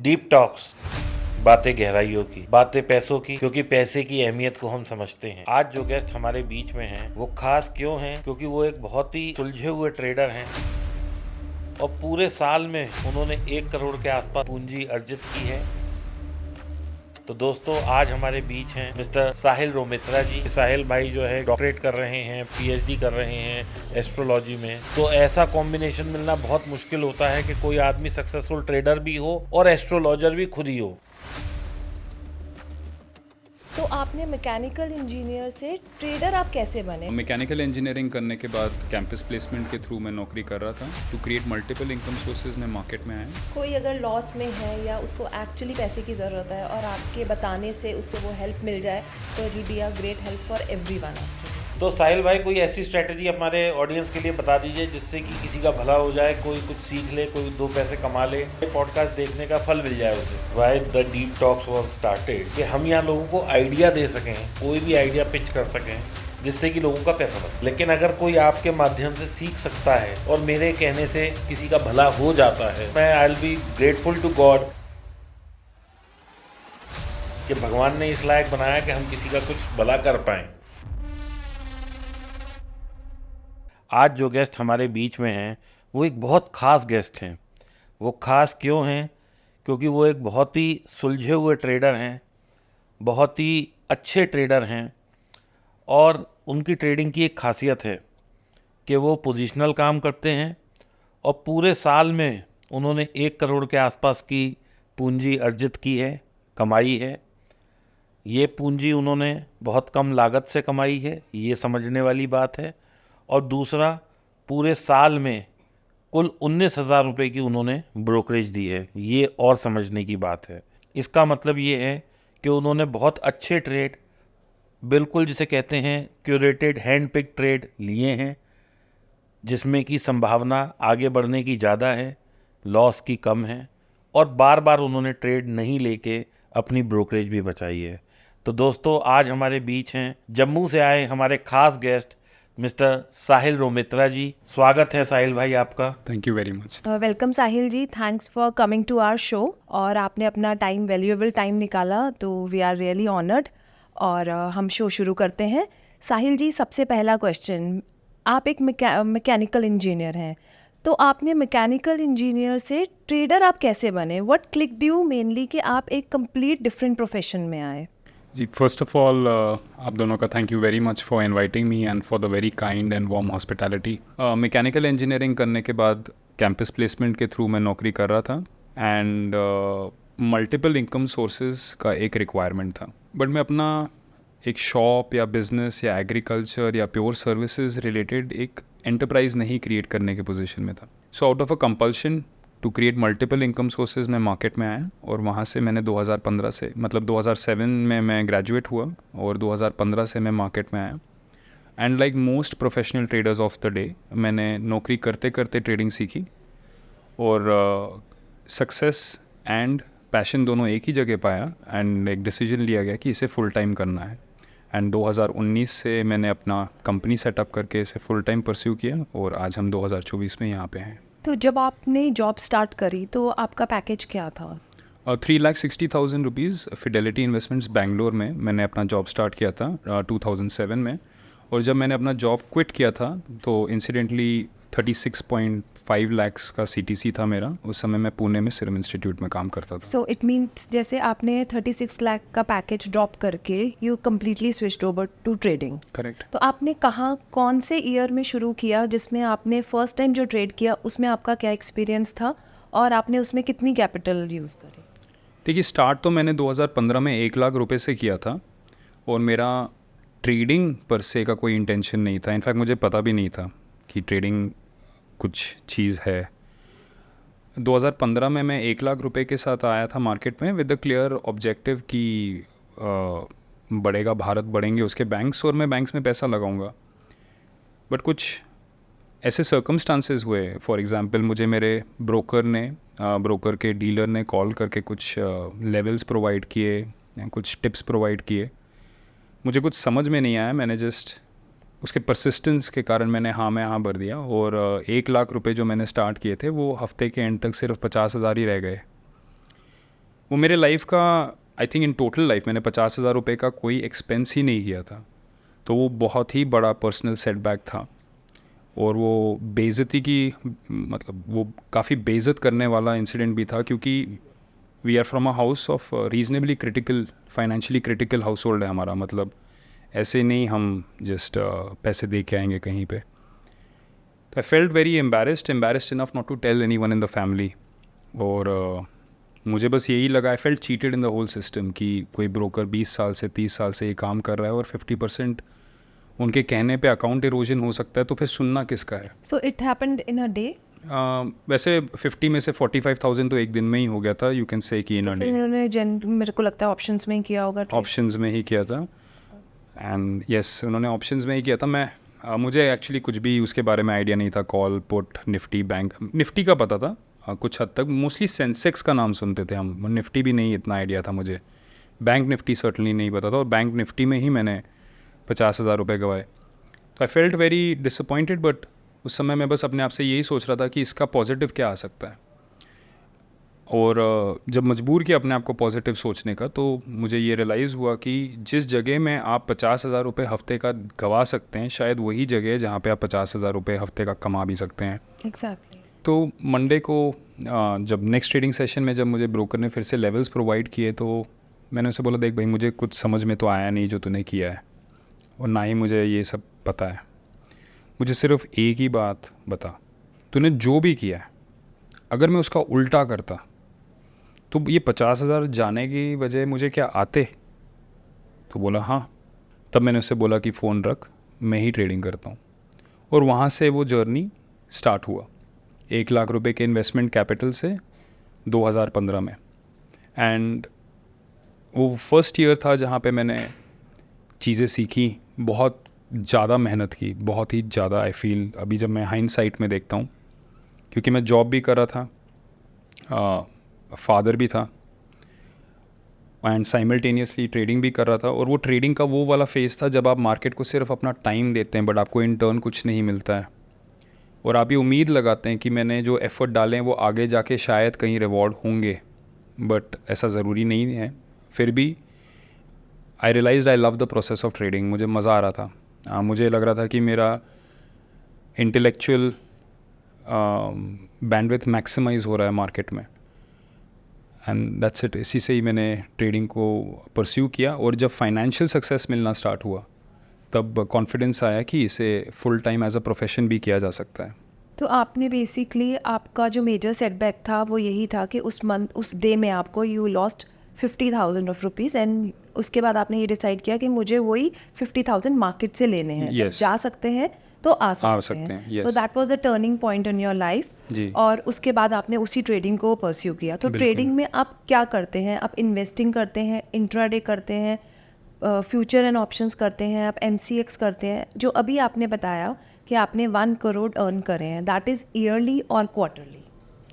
Deep talks, बातें गहराइयों की, बातें पैसों की, क्योंकि पैसे की अहमियत को हम समझते हैं। आज जो गेस्ट हमारे बीच में हैं वो खास क्यों हैं? क्योंकि वो एक बहुत ही सुलझे हुए ट्रेडर हैं और पूरे साल में उन्होंने 1 करोड़ के आसपास पूंजी अर्जित की है। तो दोस्तों, आज हमारे बीच हैं मिस्टर साहिल रोमित्रा जी। साहिल भाई जो है डॉक्टरेट कर रहे हैं, पीएचडी कर रहे हैं एस्ट्रोलॉजी में। तो ऐसा कॉम्बिनेशन मिलना बहुत मुश्किल होता है कि कोई आदमी सक्सेसफुल ट्रेडर भी हो और एस्ट्रोलॉजर भी खुद ही हो। तो आपने मैकेनिकल इंजीनियर से ट्रेडर आप कैसे बने? मैकेनिकल इंजीनियरिंग करने के बाद कैंपस प्लेसमेंट के थ्रू मैं नौकरी कर रहा था to create multiple income sources में मार्केट में आया। कोई अगर लॉस में है या उसको एक्चुअली पैसे की ज़रूरत है और आपके बताने से उससे वो हेल्प मिल जाए तो it will be a great help for everyone actually. तो साहिल भाई, कोई ऐसी स्ट्रेटजी हमारे ऑडियंस के लिए बता दीजिए जिससे कि किसी का भला हो जाए, कोई कुछ सीख ले, कोई 2 पैसे कमा ले, पॉडकास्ट देखने का फल मिल जाए उसे। Why the deep talks was started, कि हम यहाँ लोगों को आइडिया दे सकें, कोई भी आइडिया पिच कर सकें जिससे कि लोगों का पैसा बने। लेकिन अगर कोई आपके माध्यम से सीख सकता है और मेरे कहने से किसी का भला हो जाता है, मैं I will be grateful to God कि भगवान ने इस लायक बनाया कि हम किसी का कुछ भला कर पाएं। आज जो गेस्ट हमारे बीच में हैं वो एक बहुत ख़ास गेस्ट हैं। वो ख़ास क्यों हैं? क्योंकि वो एक बहुत ही सुलझे हुए ट्रेडर हैं, बहुत ही अच्छे ट्रेडर हैं और उनकी ट्रेडिंग की एक खासियत है कि वो पोजीशनल काम करते हैं और पूरे साल में उन्होंने 1 करोड़ के आसपास की पूंजी अर्जित की है, कमाई है। ये पूंजी उन्होंने बहुत कम लागत से कमाई है, ये समझने वाली बात है। और दूसरा, पूरे साल में कुल 19,000 रुपये की उन्होंने ब्रोकरेज दी है, ये और समझने की बात है। इसका मतलब ये है कि उन्होंने बहुत अच्छे ट्रेड, बिल्कुल जिसे कहते हैं क्यूरेटेड हैंड पिक ट्रेड लिए हैं, जिसमें कि संभावना आगे बढ़ने की ज़्यादा है, लॉस की कम है, और बार बार उन्होंने ट्रेड नहीं लेके अपनी ब्रोकरेज भी बचाई है। तो दोस्तों, आज हमारे बीच हैं जम्मू से आए हमारे खास गेस्ट मिस्टर साहिल रोमित्रा जी। स्वागत है साहिल भाई आपका। Thank you very much. Welcome Sahil ji, thanks for coming to our show और आपने अपना टाइम, वैल्यूएबल टाइम निकाला, तो वी आर रियली ऑनर्ड। और हम शो शुरू करते हैं। साहिल जी, सबसे पहला क्वेश्चन, आप एक मैकेनिकल इंजीनियर हैं, तो आपने मैकेनिकल इंजीनियर से ट्रेडर आप कैसे बने? व्हाट क्लिक्ड यू मेनली कि आप एक कंप्लीट डिफरेंट प्रोफेशन में आए? जी, फर्स्ट ऑफ ऑल आप दोनों का thank you very much for inviting me and for the very kind and warm hospitality. Mechanical engineering करने के बाद कैंपस प्लेसमेंट के थ्रू मैं नौकरी कर रहा था एंड मल्टीपल इनकम सोर्सेज का एक रिक्वायरमेंट था। बट मैं अपना एक शॉप या बिजनेस या एग्रीकल्चर या प्योर सर्विसेज रिलेटेड एक एंटरप्राइज नहीं क्रिएट करने के पोजीशन में था। So out of a compulsion to create multiple income sources में मार्केट में आया और वहाँ से मैंने 2015 से, मतलब 2007 में मैं ग्रेजुएट हुआ और 2015 से मैं मार्केट में आया। And like most professional traders of the day, मैंने नौकरी करते करते ट्रेडिंग सीखी और सक्सेस एंड पैशन दोनों एक ही जगह पाया एंड एक डिसीजन लिया गया कि इसे फुल टाइम करना है। एंड 2019 से मैंने अपना कंपनी सेटअप करके इसे फुल टाइम परस्यू किया और आज हम 2024 में यहाँ पे हैं। तो जब आपने जॉब स्टार्ट करी तो आपका पैकेज क्या था? 3,60,000 रुपीज़ फिडेलिटी इन्वेस्टमेंट्स बेंगलोर में मैंने अपना जॉब स्टार्ट किया था 2007 में। और जब मैंने अपना जॉब क्विट किया था तो इंसिडेंटली 36.5 लाख्स का CTC था मेरा। उस समय मैं पुणे में सीरम इंस्टीट्यूट में काम करता था। सो इट मीन्स जैसे आपने 36 लाख का पैकेज ड्रॉप करके you completely switched over to trading. Correct. तो आपने कहाँ, कौन से ईयर में शुरू किया जिसमें आपने फर्स्ट टाइम जो ट्रेड किया उसमें आपका क्या एक्सपीरियंस था और आपने उसमें कितनी कैपिटल यूज़ करी? देखिए, स्टार्ट तो मैंने 2015 में 1 लाख रुपए से किया था और मेरा ट्रेडिंग पर से का कोई इंटेंशन नहीं था। इनफैक्ट मुझे पता भी नहीं था कि ट्रेडिंग कुछ चीज़ है। 2015 में मैं 1 लाख रुपए के साथ आया था मार्केट में विद द क्लियर ऑब्जेक्टिव कि बढ़ेगा भारत, बढ़ेंगे उसके बैंक्स और मैं बैंक्स में पैसा लगाऊंगा। बट कुछ ऐसे सर्कमस्टांसेस हुए, फॉर एग्जांपल मुझे मेरे ब्रोकर के डीलर ने कॉल करके कुछ लेवल्स प्रोवाइड किए, कुछ टिप्स प्रोवाइड किए। मुझे कुछ समझ में नहीं आया, मैंने जस्ट उसके परसिस्टेंस के कारण मैंने हाँ में हाँ भर दिया और 1 लाख रुपए जो मैंने स्टार्ट किए थे वो हफ्ते के एंड तक सिर्फ 50,000 ही रह गए। वो मेरे लाइफ का I think in total life मैंने 50,000 रुपये का कोई एक्सपेंस ही नहीं किया था। तो वो बहुत ही बड़ा पर्सनल सेटबैक था और वो बेइज्जती की मतलब वो काफ़ी बेइज्जत करने वाला इंसिडेंट भी था, क्योंकि we are from a house of reasonably critical, financially critical household है हमारा। मतलब ऐसे नहीं हम जस्ट पैसे दे के आएंगे कहीं पे। तो I felt very embarrassed enough not to tell anyone in the family. और मुझे बस यही लगा, I felt cheated in the whole system कि कोई ब्रोकर 20 साल से 30 साल से ये काम कर रहा है और 50% उनके कहने पे अकाउंट इरोजन हो सकता है, तो फिर सुनना किसका है। So it happened in a day? वैसे 50 में से 45,000 तो एक दिन में ही हो गया था, यू कैन से कि इन अ फिर डे। इन्होंने मेरे को लगता है ऑप्शंस में ही किया होगा। ऑप्शंस में ही किया था एंड यस उन्होंने ऑप्शंस में ही किया था। मैं मुझे एक्चुअली कुछ भी उसके बारे में आइडिया नहीं था। Call put Nifty bank, Nifty का पता था कुछ हद तक, मोस्टली सेंसेक्स का नाम सुनते थे हम, निफ्टी भी नहीं इतना आइडिया था मुझे। बैंक निफ्टी सर्टनली नहीं पता था और बैंक निफ्टी में ही मैंने 50,000 रुपये गवाए। तो I felt very disappointed, but उस समय मैं बस अपने आप से यही सोच रहा था कि इसका पॉजिटिव क्या आ सकता है। और जब मजबूर किया अपने आप को पॉजिटिव सोचने का, तो मुझे ये रियलाइज़ हुआ कि जिस जगह में आप 50,000 रुपये हफ्ते का गवा सकते हैं, शायद वही जगह है जहाँ पे आप 50,000 रुपये हफ्ते का कमा भी सकते हैं। Exactly. तो मंडे को जब नेक्स्ट ट्रेडिंग सेशन में जब मुझे ब्रोकर ने फिर से लेवल्स प्रोवाइड किए, तो मैंने उसे बोला, देख भाई मुझे कुछ समझ में तो आया नहीं जो तूने किया है, और ना ही मुझे ये सब पता है। मुझे सिर्फ एक ही बात बता, तूने जो भी किया है अगर मैं उसका उल्टा करता तो ये 50,000 जाने की वजह मुझे क्या आते? तो बोला हाँ। तब मैंने उससे बोला कि फ़ोन रख, मैं ही ट्रेडिंग करता हूँ। और वहाँ से वो जर्नी स्टार्ट हुआ 1 लाख रुपए के इन्वेस्टमेंट कैपिटल से 2015 में। एंड वो फर्स्ट ईयर था जहाँ पे मैंने चीज़ें सीखी, बहुत ज़्यादा मेहनत की, बहुत ही ज़्यादा। आई फील अभी जब मैं हाइंडसाइट में देखता हूँ, क्योंकि मैं जॉब भी कर रहा था, फादर भी था एंड साइमल्टेनियसली ट्रेडिंग भी कर रहा था। और वो ट्रेडिंग का वो वाला फेज़ था जब आप मार्केट को सिर्फ अपना टाइम देते हैं बट आपको इन टर्न कुछ नहीं मिलता है, और आप ये उम्मीद लगाते हैं कि मैंने जो एफ़र्ट डाले हैं वो आगे जाके शायद कहीं रिवॉर्ड होंगे, बट ऐसा ज़रूरी नहीं है। फिर भी I realised I love the process of trading. मुझे मज़ा आ रहा था। मुझे लग रहा था कि मेरा इंटेलेक्चुअल बैंडविड्थ मैक्सिमाइज़ हो रहा है मार्केट में, एंड दैट्स इट। इसी से ही मैंने ट्रेडिंग को परस्यू किया। और जब फाइनेंशियल सक्सेस मिलना स्टार्ट हुआ तब कॉन्फिडेंस आया कि इसे full time as a profession भी किया जा सकता है। तो आपने बेसिकली, आपका जो मेजर सेटबैक था वो यही था कि उस डे में आपको you lost 50,000 of rupees, and उसके बाद आपने ये डिसाइड किया कि मुझे वही 50,000 मार्केट से लेने हैं। जब Yes. जा सकते हैं तो आ सकते हैं। yes. तो that was the turning point in your life. जी। और उसके बाद आपने उसी ट्रेडिंग को परस्यू किया। तो ट्रेडिंग में आप क्या करते हैं? आप इन्वेस्टिंग करते हैं, इंट्राडे करते हैं, फ्यूचर एंड ऑप्शंस करते हैं, आप MCX करते हैं? जो अभी आपने बताया कि आपने 1 करोड़ अर्न करे हैं, दैट इज़ ईयरली और क्वार्टरली?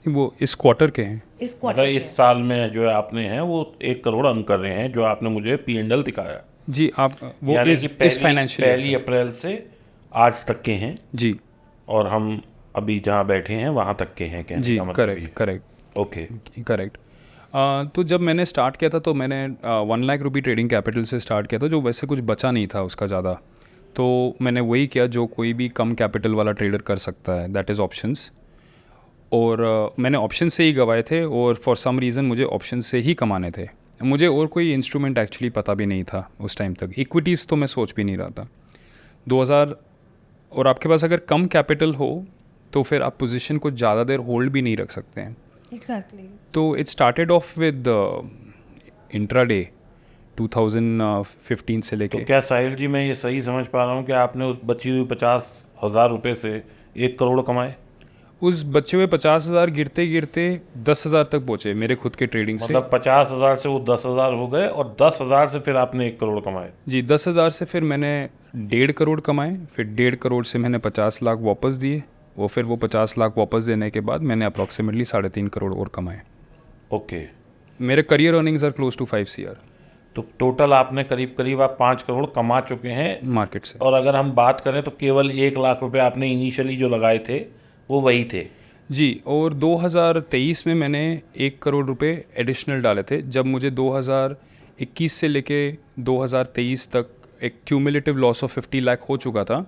वो इस क्वार्टर के हैं। इस मतलब क्वार्टर इस साल में जो आपने हैं वो 1 करोड़ अर्न कर रहे हैं, जो आपने मुझे P&L दिखाया। जी, आप वो यानी इस कि फाइनेंशियल पहली अप्रैल से आज तक के हैं, जी और हम अभी जहाँ बैठे हैं वहाँ तक के हैं, कहने जी, का मतलब ये। Correct okay. करेक्ट। तो जब मैंने स्टार्ट किया था तो मैंने 1 लाख रुपये ट्रेडिंग कैपिटल से स्टार्ट किया था, जो वैसे कुछ बचा नहीं था उसका ज़्यादा। तो मैंने वही किया जो कोई भी कम कैपिटल वाला ट्रेडर कर सकता है, दैट इज़ ऑप्शंस। और मैंने ऑप्शन से ही गवाए थे, और फॉर सम रीज़न मुझे ऑप्शन से ही कमाने थे। मुझे और कोई इंस्ट्रूमेंट एक्चुअली पता भी नहीं था उस टाइम तक। इक्विटीज़ तो मैं सोच भी नहीं रहा था 2000। और आपके पास अगर कम कैपिटल हो तो फिर आप पोजीशन को ज़्यादा देर होल्ड भी नहीं रख सकते हैं। एग्जैक्टली। तो it started off with intraday 2015 से तो लेके। क्या साहिल जी, मैं ये सही समझ पा रहा हूँ कि आपने उस बची हुई 50,000 रुपये से 1 करोड़ कमाए? उस बचे हुए 50,000 गिरते गिरते 10,000 तक पहुँचे मेरे खुद के ट्रेडिंग से। मतलब 50,000 से वो 10,000 हो गए, और 10,000 से फिर आपने 1 करोड़ कमाए? जी, 10,000 से फिर मैंने 1.5 करोड़ कमाए। फिर 1.5 करोड़ से मैंने 50 लाख वापस दिए, और फिर वो 50 लाख वापस देने के बाद मैंने अप्रॉक्सीमेटली 3.5 करोड़ और कमाए। ओके। मेरे career earnings are close to 5 CR तो टोटल आपने करीब करीब आप 5 करोड़ कमा चुके हैं मार्केट से। और अगर हम बात करें तो केवल 1 लाख रुपए आपने इनिशियली जो लगाए थे वो वही थे? जी, और 2023 में मैंने 1 करोड़ रुपए एडिशनल डाले थे। जब मुझे 2021 से लेके 2023 तक एक क्यूमुलेटिव लॉस ऑफ 50 लाख हो चुका था,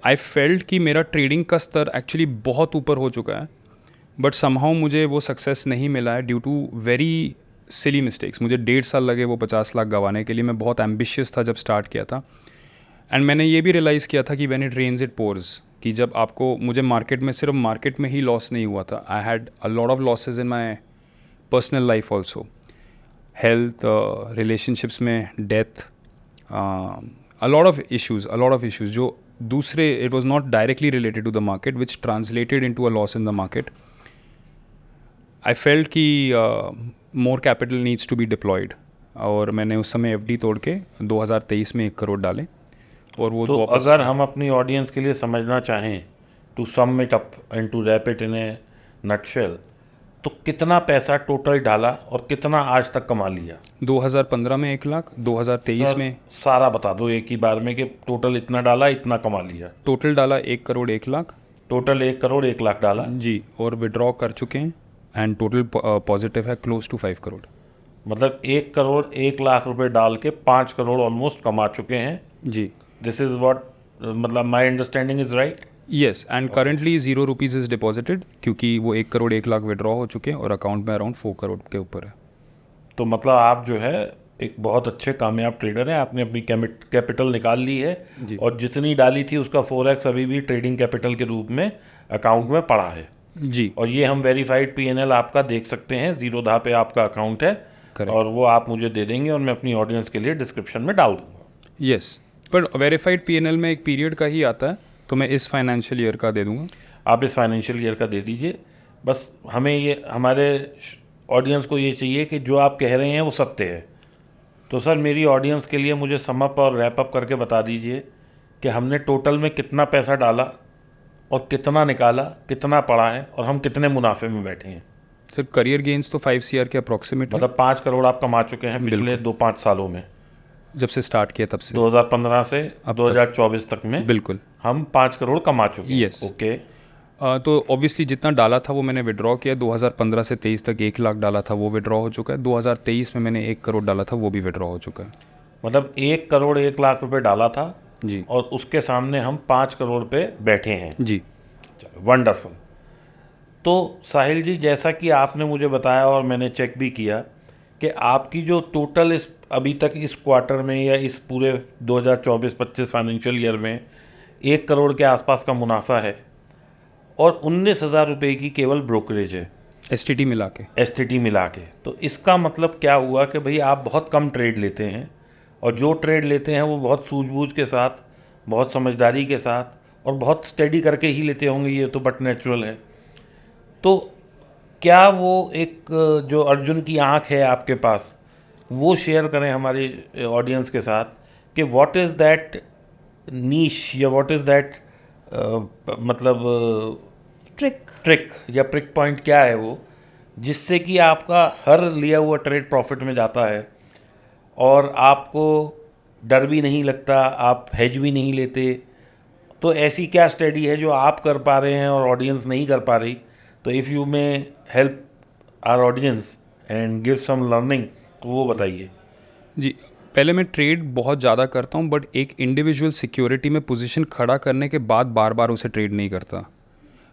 आई फेल्ट कि मेरा ट्रेडिंग का स्तर एक्चुअली बहुत ऊपर हो चुका है, बट समहाउ मुझे वो सक्सेस नहीं मिला है due to very silly mistakes. मुझे 1.5 साल लगे वो 50 लाख गंवाने के लिए। मैं बहुत एम्बिशियस था जब स्टार्ट किया था, एंड मैंने ये भी रियलाइज़ किया था कि when it rains it pours, कि जब आपको, मुझे मार्केट में सिर्फ मार्केट में ही लॉस नहीं हुआ था, I had a lot of losses in my personal life also, health, relationships में death, a lot of issues जो दूसरे, it was not directly related to the market which translated in to a loss in the market. I felt कि more capital needs to be deployed, और मैंने उस समय FD तोड़ के 2023 में 1 करोड़ डाले, और वो तो वापस। अगर हम अपनी ऑडियंस के लिए समझना चाहें, to sum it up and to wrap it in a nutshell, तो कितना पैसा टोटल डाला और कितना आज तक कमा लिया? 2015 में 1 लाख, 2023 सर, में सारा बता दो एक ही बार में कि टोटल इतना डाला, इतना कमा लिया। टोटल डाला 1 करोड़ 1 लाख टोटल 1 करोड़ 1 लाख डाला। जी, और विड्रॉ कर चुके हैं, एंड टोटल पॉजिटिव है क्लोज टू 5 करोड़। मतलब 1 करोड़ 1 लाख रुपए डाल के 5 करोड़ ऑलमोस्ट कमा चुके हैं। जी, दिस इज़ व्हाट, मतलब my understanding is right? Yes, and currently 0 rupees is deposited, क्योंकि वो 1 करोड़ 1 लाख विड्रॉ हो चुके हैं और अकाउंट में अराउंड 4 करोड़ के ऊपर है। तो मतलब आप जो है एक बहुत अच्छे कामयाब ट्रेडर हैं। आपने अपनी कैपिटल निकाल ली है, और जितनी डाली थी उसका 4x अभी भी ट्रेडिंग कैपिटल के रूप में अकाउंट में पड़ा है। जी, और ये हम वेरीफाइड पीएनएल आपका देख सकते हैं, जीरोधा पे आपका अकाउंट है। Correct. और वो आप मुझे दे देंगे और मैं अपनी ऑडियंस के लिए डिस्क्रिप्शन में डाल दूंगा। यस, पर वेरीफाइड पीएनएल में एक पीरियड का ही आता है, तो मैं इस फाइनेंशियल ईयर का दे दूंगा। आप इस फाइनेंशियल ईयर का दे दीजिए। बस हमें ये, हमारे ऑडियंस को ये चाहिए कि जो आप कह रहे हैं वो सत्य है। तो सर, मेरी ऑडियंस के लिए मुझे सम अप और रैप अप करके बता दीजिए कि हमने टोटल में कितना पैसा डाला और कितना निकाला, कितना पड़ा है, और हम कितने मुनाफे में बैठे हैं। सर, करियर गेन्स तो 5 CR के अप्रॉक्सीमेट, मतलब 5 करोड़ आप कमा चुके हैं पिछले 2-5 सालों में, जब से स्टार्ट किया तब से 2015 से अब 2024 तक में बिल्कुल। हम 5 करोड़ कमा चुके हैं। Yes. ओके। तो ऑब्वियसली जितना डाला था वो मैंने विड्रॉ किया। 2015 से 23 तक 1 लाख डाला था, वो विड्रॉ हो चुका है। 2023 में मैंने 1 करोड़ डाला था, वो भी विड्रॉ हो चुका है। मतलब 1 करोड़ 1 लाख रुपए डाला था जी और उसके सामने हम 5 करोड़ पे बैठे हैं। जी। वंडरफुल। तो साहिल जी, जैसा कि आपने मुझे बताया और मैंने चेक भी किया कि आपकी जो टोटल इस अभी तक इस क्वार्टर में या इस पूरे 2024-25 फाइनेंशियल ईयर में 1 करोड़ के आसपास का मुनाफा है, और 19,000 रुपये की केवल ब्रोकरेज है, STT मिला के। STT मिला के। तो इसका मतलब क्या हुआ कि भाई आप बहुत कम ट्रेड लेते हैं, और जो ट्रेड लेते हैं वो बहुत सूझबूझ के साथ, बहुत समझदारी के साथ और बहुत स्टडी करके ही लेते होंगे, ये तो बट नेचुरल है। तो क्या वो एक जो अर्जुन की आँख है आपके पास, वो शेयर करें हमारी ऑडियंस के साथ कि व्हाट इज़ दैट नीश, या व्हाट इज़ दैट मतलब ट्रिक या प्रिक पॉइंट क्या है वो, जिससे कि आपका हर लिया हुआ ट्रेड प्रॉफिट में जाता है और आपको डर भी नहीं लगता, आप हेज भी नहीं लेते। तो ऐसी क्या स्टडी है जो आप कर पा रहे हैं और ऑडियंस नहीं कर पा रही? तो if you may help our audience and give some learning, तो वो बताइए। जी, पहले मैं ट्रेड बहुत ज़्यादा करता हूँ, बट एक इंडिविजुअल सिक्योरिटी में पोजीशन खड़ा करने के बाद बार बार उसे ट्रेड नहीं करता।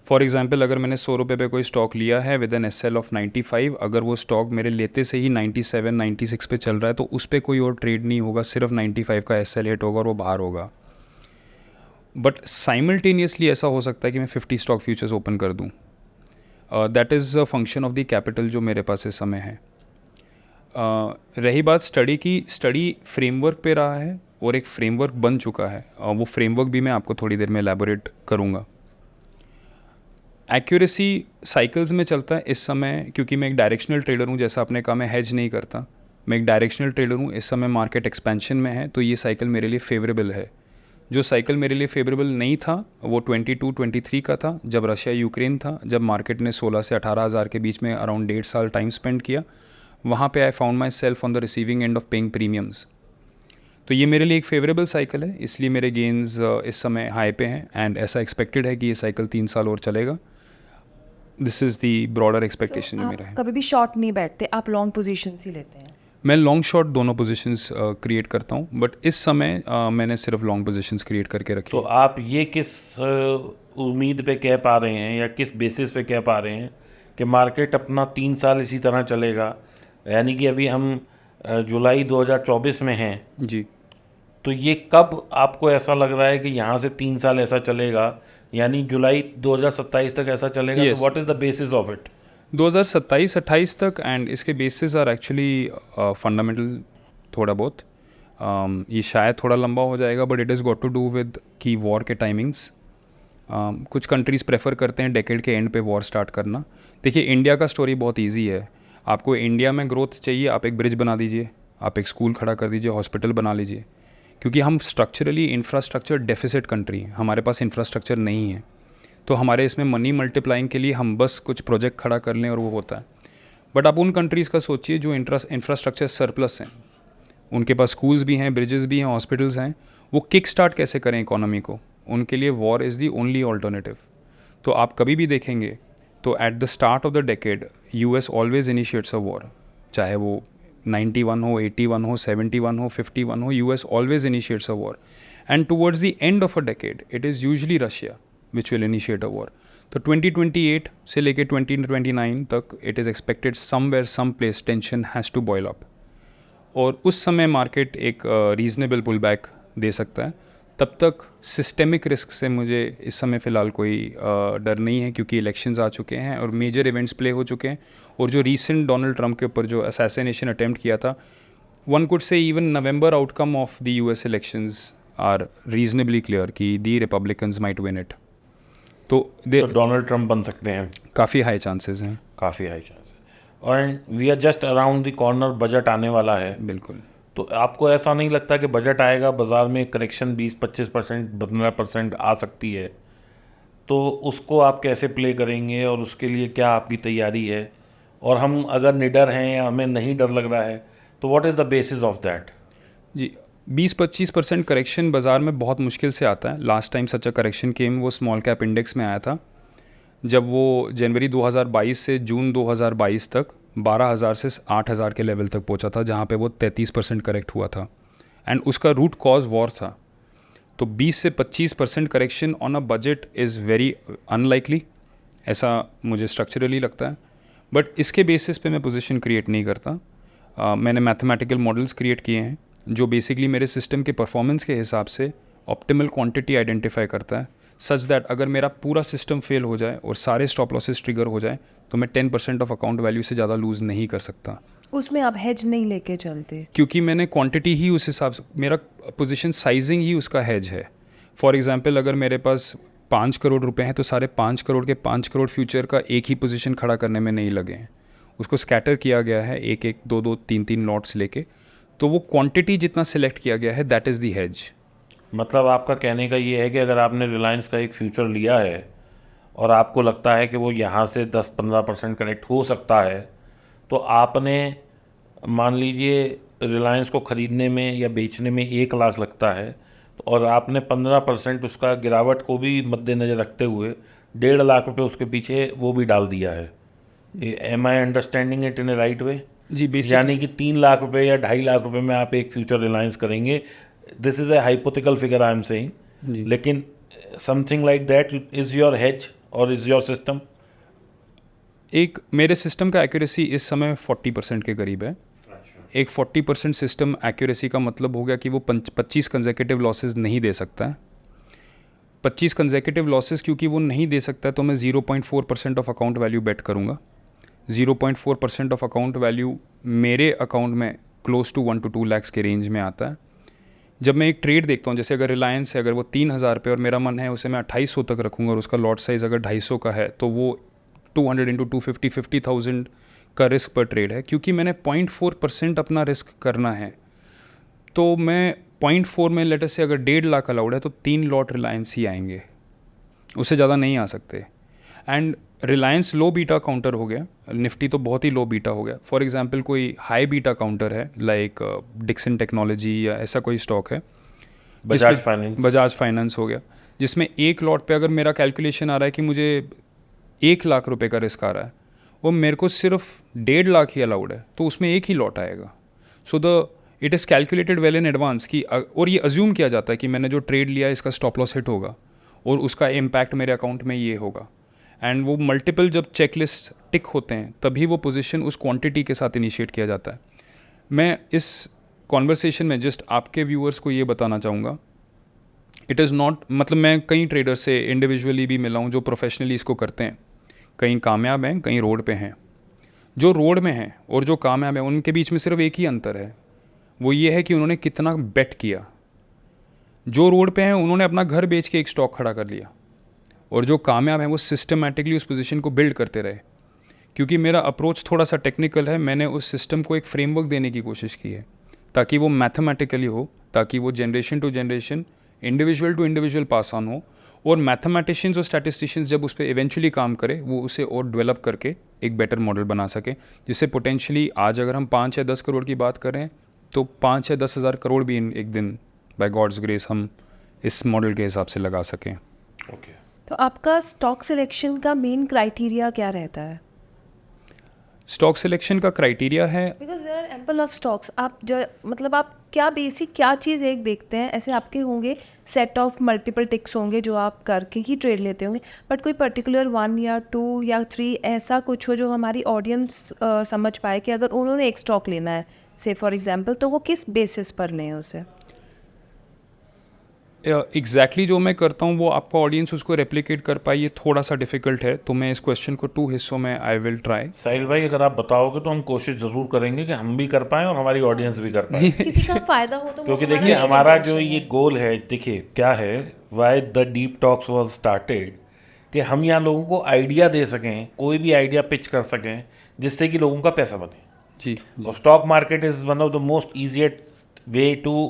फॉर एग्जांपल, अगर मैंने 100 रुपये पे कोई स्टॉक लिया है विद एन SL ऑफ 95, अगर वो स्टॉक मेरे लेते से ही 97, 96 पे चल रहा है, तो उस पर कोई और ट्रेड नहीं होगा, सिर्फ 95 का SL हिट होगा और वो बाहर होगा। बट साइमल्टेनियसली ऐसा हो सकता है कि मैं 50 स्टॉक फ्यूचर्स ओपन कर दूँ। That is a function of the capital जो मेरे पास इस समय है। रही बात स्टडी की, स्टडी फ्रेमवर्क पे रहा है और एक फ्रेमवर्क बन चुका है। वो फ्रेमवर्क भी मैं आपको थोड़ी देर में एलैबोरेट करूँगा। एक्यूरेसी साइकिल्स में चलता है इस समय, क्योंकि मैं एक डायरेक्शनल ट्रेडर हूँ। जैसा आपने कहा, मैं हेज नहीं करता, मैं एक डायरेक्शनल ट्रेडर हूँ। इस समय मार्केट एक्सपेंशन में है, तो ये साइकिल मेरे लिए फेवरेबल है। जो साइकिल मेरे लिए फेवरेबल नहीं था वो 22-23 का था, जब रशिया यूक्रेन था, जब मार्केट ने 16 से 18 हज़ार के बीच में अराउंड 1.5 साल टाइम स्पेंड किया। वहाँ पे I found my self on the receiving end of paying premiums. तो ये मेरे लिए एक फेवरेबल साइकिल है, इसलिए मेरे गेन्स इस समय हाई पे हैं, एंड ऐसा एक्सपेक्टेड है कि ये साइकिल 3 साल और चलेगा। This is the broader expectation जो आप मेरा है। कभी भी शॉर्ट नहीं बैठते, आप लॉन्ग पोजीशंस ही लेते हैं? मैं लॉन्ग शॉट दोनों पोजीशंस क्रिएट करता हूँ, बट इस समय मैंने सिर्फ लॉन्ग पोजीशंस क्रिएट करके रखी तो है। आप ये किस उम्मीद पे कह पा रहे हैं या किस बेसिस पे कह पा रहे हैं कि मार्केट अपना 3 साल इसी तरह चलेगा? यानी कि अभी हम जुलाई 2024 में हैं, जी, तो ये कब आपको ऐसा लग रहा है कि यहाँ से 3 साल ऐसा चलेगा, यानी जुलाई 2027 तक ऐसा चलेगा? Yes. तो what is the basis of it? 2027-28 तक, एंड इसके बेसिस आर एक्चुअली फंडामेंटल थोड़ा बहुत। ये शायद थोड़ा लंबा हो जाएगा, but it is got to do with की वॉर के टाइमिंग्स। कुछ कंट्रीज़ प्रेफर करते हैं डेकेड के एंड पे वॉर स्टार्ट करना। देखिए, इंडिया का स्टोरी बहुत ईजी है। आपको इंडिया में ग्रोथ चाहिए, आप एक ब्रिज बना दीजिए, आप एक स्कूल खड़ा कर दीजिए, हॉस्पिटल बना लीजिए। क्योंकि हम स्ट्रक्चरली इंफ्रास्ट्रक्चर डेफिसिट कंट्री हैं, हमारे पास इंफ्रास्ट्रक्चर नहीं है। तो हमारे इसमें मनी मल्टीप्लाइंग के लिए हम बस कुछ प्रोजेक्ट खड़ा कर लें और वो होता है। बट आप उन कंट्रीज़ का सोचिए जो इंफ्रास्ट्रक्चर सरप्लस हैं, उनके पास स्कूल्स भी हैं, ब्रिजेस भी हैं, हॉस्पिटल्स हैं, वो किक स्टार्ट कैसे करें इकोनॉमी को? उनके लिए war is the only alternative. तो आप कभी भी देखेंगे तो at the start of the decade US always initiates a war, चाहे वो 91 हो, 81 हो, 71 हो, 51 हो, US always initiates a war. And towards the end of a decade it is usually Russia which will initiate a war. तो 2028 से लेके 2029 तक it is expected somewhere some place tension has to boil up, और उस समय market एक reasonable pull back दे सकता है। तब तक सिस्टेमिक रिस्क से मुझे इस समय फ़िलहाल कोई डर नहीं है, क्योंकि इलेक्शंस आ चुके हैं और मेजर इवेंट्स प्ले हो चुके हैं। और जो रीसेंट डोनाल्ड ट्रंप के ऊपर जो असैसिनेशन अटेम्प्ट किया था, one could say even November outcome of the US elections are reasonably clear कि the republicans might win it. तो डोनाल्ड ट्रंप बन सकते हैं, काफ़ी हाई चांसेस हैं। काफ़ी हाई चांस है। और we are just around the corner, budget आने वाला है। बिल्कुल। तो आपको ऐसा नहीं लगता कि बजट आएगा, बाज़ार में करेक्शन 20-25%, 15% आ सकती है? तो उसको आप कैसे प्ले करेंगे और उसके लिए क्या आपकी तैयारी है? और हम अगर निडर हैं या हमें नहीं डर लग रहा है, तो what is the basis of that? जी, 20-25% करेक्शन बाज़ार में बहुत मुश्किल से आता है। Last time such a correction came, वो स्मॉल कैप इंडेक्स में आया था, जब वो जनवरी 2022 से जून 2022 तक 12,000 से 8,000 के लेवल तक पहुंचा था, जहां पे वो 33% करेक्ट हुआ था। एंड उसका रूट कॉज वॉर था। तो 20 से 25% correction on a budget is very unlikely, ऐसा मुझे स्ट्रक्चरली लगता है। बट इसके बेसिस पे मैं पोजीशन क्रिएट नहीं करता। मैंने मैथमेटिकल मॉडल्स क्रिएट किए हैं जो बेसिकली मेरे सिस्टम के परफॉर्मेंस के हिसाब से ऑप्टिमल क्वांटिटी आइडेंटिफाई करता है, सच दैट अगर मेरा पूरा सिस्टम फेल हो जाए और सारे स्टॉप लॉसेस ट्रिगर हो जाए तो मैं 10% ऑफ अकाउंट वैल्यू से ज़्यादा लूज़ नहीं कर सकता। उसमें आप हेज नहीं लेके चलते? क्योंकि मैंने क्वांटिटी ही उस हिसाब से, मेरा पोजीशन साइजिंग ही उसका हेज है। फॉर एग्जांपल, अगर मेरे पास 5 करोड़ रुपए हैं तो सारे 5 करोड़ के 5 करोड़ फ्यूचर का एक ही पोजीशन खड़ा करने में नहीं लगे हैं, उसको स्कैटर किया गया है, एक एक दो दो तीन तीन लॉट्स लेके। तो वो क्वांटिटी जितना सिलेक्ट किया गया है, दैट इज़ दी हेज। मतलब आपका कहने का ये है कि अगर आपने रिलायंस का एक फ्यूचर लिया है और आपको लगता है कि वो यहाँ से 10-15% करेक्ट हो सकता है, तो आपने, मान लीजिए रिलायंस को ख़रीदने में या बेचने में 1 लाख लगता है, तो और आपने 15% उसका गिरावट को भी मद्देनज़र रखते हुए 1.5 लाख रुपए उसके पीछे वो भी डाल दिया है। Am I understanding it in a right way? जी, बेसिक यानी कि 3 लाख रुपए या 2.5 लाख रुपए में आप एक फ्यूचर रिलायंस करेंगे। This is a hypothetical figure I am saying, लेकिन something like that is your hedge और इज़ योर सिस्टम? एक मेरे सिस्टम का एक्यूरेसी इस समय 40% के करीब है। एक 40% सिस्टम एक्यूरेसी का मतलब हो गया कि वो 25 कंसेक्यूटिव लॉसेस नहीं दे सकता है। 25 कंसेक्यूटिव लॉसेस क्योंकि वो नहीं दे सकता है, तो मैं 0.4% ऑफ अकाउंट वैल्यू बेट करूँगा। 0.4% ऑफ अकाउंट वैल्यू मेरे अकाउंट में क्लोज टू 1 to 2 lakhs के रेंज में आता है। जब मैं एक ट्रेड देखता हूँ, जैसे अगर रिलायंस है, अगर वो 3,000 पे और मेरा मन है उसे मैं 2,800 तक रखूँगा और उसका लॉट साइज़ अगर 250 का है, तो वो 200 into 250, 50,000 का रिस्क पर ट्रेड है। क्योंकि मैंने 0.4% अपना रिस्क करना है, तो मैं 0.4 में लेटर से अगर 1.5 लाख अलाउड है तो 3 लॉट रिलायंस ही आएंगे, उससे ज़्यादा नहीं आ सकते। And Reliance low beta counter हो गया, निफ्टी तो बहुत ही लो बीटा हो गया। फॉर एग्जांपल कोई हाई बीटा काउंटर है लाइक डिक्सन टेक्नोलॉजी या ऐसा कोई स्टॉक है, बजाज फाइनेंस हो गया, जिसमें एक लॉट पे अगर मेरा कैलकुलेशन आ रहा है कि मुझे 1 लाख रुपए का रिस्क आ रहा है और मेरे को सिर्फ 1.5 लाख ही अलाउड है, तो उसमें एक ही लॉट आएगा. सो it is calculated well in advance कि और ये अज्यूम किया जाता है कि मैंने जो ट्रेड लिया इसका स्टॉप लॉस हिट होगा और उसका इम्पैक्ट मेरे अकाउंट में ये होगा. एंड वो मल्टीपल जब चेकलिस्ट टिक होते हैं तभी वो पोजीशन उस क्वांटिटी के साथ इनिशिएट किया जाता है. मैं इस कॉन्वर्सेशन में जस्ट आपके व्यूअर्स को ये बताना चाहूँगा, इट इज़ नॉट, मतलब मैं कई ट्रेडर से इंडिविजुअली भी मिला हूँ जो प्रोफेशनली इसको करते हैं. कहीं कामयाब हैं, कहीं रोड पे हैं. जो रोड में हैं और जो कामयाब हैं उनके बीच में सिर्फ एक ही अंतर है, वो ये है कि उन्होंने कितना बेट किया. जो रोड पे हैं उन्होंने अपना घर बेच के एक स्टॉक खड़ा कर लिया, और जो कामयाब हैं वो सिस्टमेटिकली उस पोजीशन को बिल्ड करते रहे. क्योंकि मेरा अप्रोच थोड़ा सा टेक्निकल है, मैंने उस सिस्टम को एक फ्रेमवर्क देने की कोशिश की है ताकि वो मैथमेटिकली हो, ताकि वो generation to generation, individual to individual pass on हो, और मैथमेटिशियंस और स्टैटिस्टिशियंस जब उस पर इवेंचुअली काम करें वो उसे और डेवलप करके एक बेटर मॉडल बना सके, जिससे पोटेंशियली आज अगर हम 5 या 10 करोड़ की बात करें तो 5 या 10 हज़ार करोड़ भी इन एक दिन बाय गॉड्स ग्रेस हम इस मॉडल के हिसाब से लगा सकें. ओके. तो आपका स्टॉक सिलेक्शन का मेन क्राइटेरिया क्या रहता है? स्टॉक सिलेक्शन का क्राइटेरिया है, because there are ample of stocks. आप जो मतलब आप क्या बेसिक क्या चीज़ एक देखते हैं? ऐसे आपके होंगे सेट ऑफ मल्टीपल टिक्स होंगे जो आप करके ही ट्रेड लेते होंगे, बट कोई पर्टिकुलर 1 या 2 या 3 ऐसा कुछ हो जो हमारी ऑडियंस समझ पाए कि अगर उन्होंने एक स्टॉक लेना है से फॉर एग्जांपल, तो वो किस बेसिस पर लें उसे? एग्जैक्टली जो मैं करता हूँ वो आपका ऑडियंस उसको रेप्लिकेट कर पाए, ये थोड़ा सा डिफिकल्ट है. तो मैं इस क्वेश्चन को 2 हिस्सों में आई विल ट्राई. साहिल भाई, अगर आप बताओगे तो हम कोशिश ज़रूर करेंगे कि हम भी कर पाएँ और हमारी ऑडियंस भी कर पाए. किसी का फायदा हो तो वो क्योंकि हमारा देखिए main हमारा intention जो है. ये गोल है, देखिए क्या है, why the deep talks was started, कि हम यहाँ लोगों को आइडिया दे सकें, कोई भी आइडिया पिच कर सकें जिससे कि लोगों का पैसा बने. जी, और stock market is one of the most easiest way to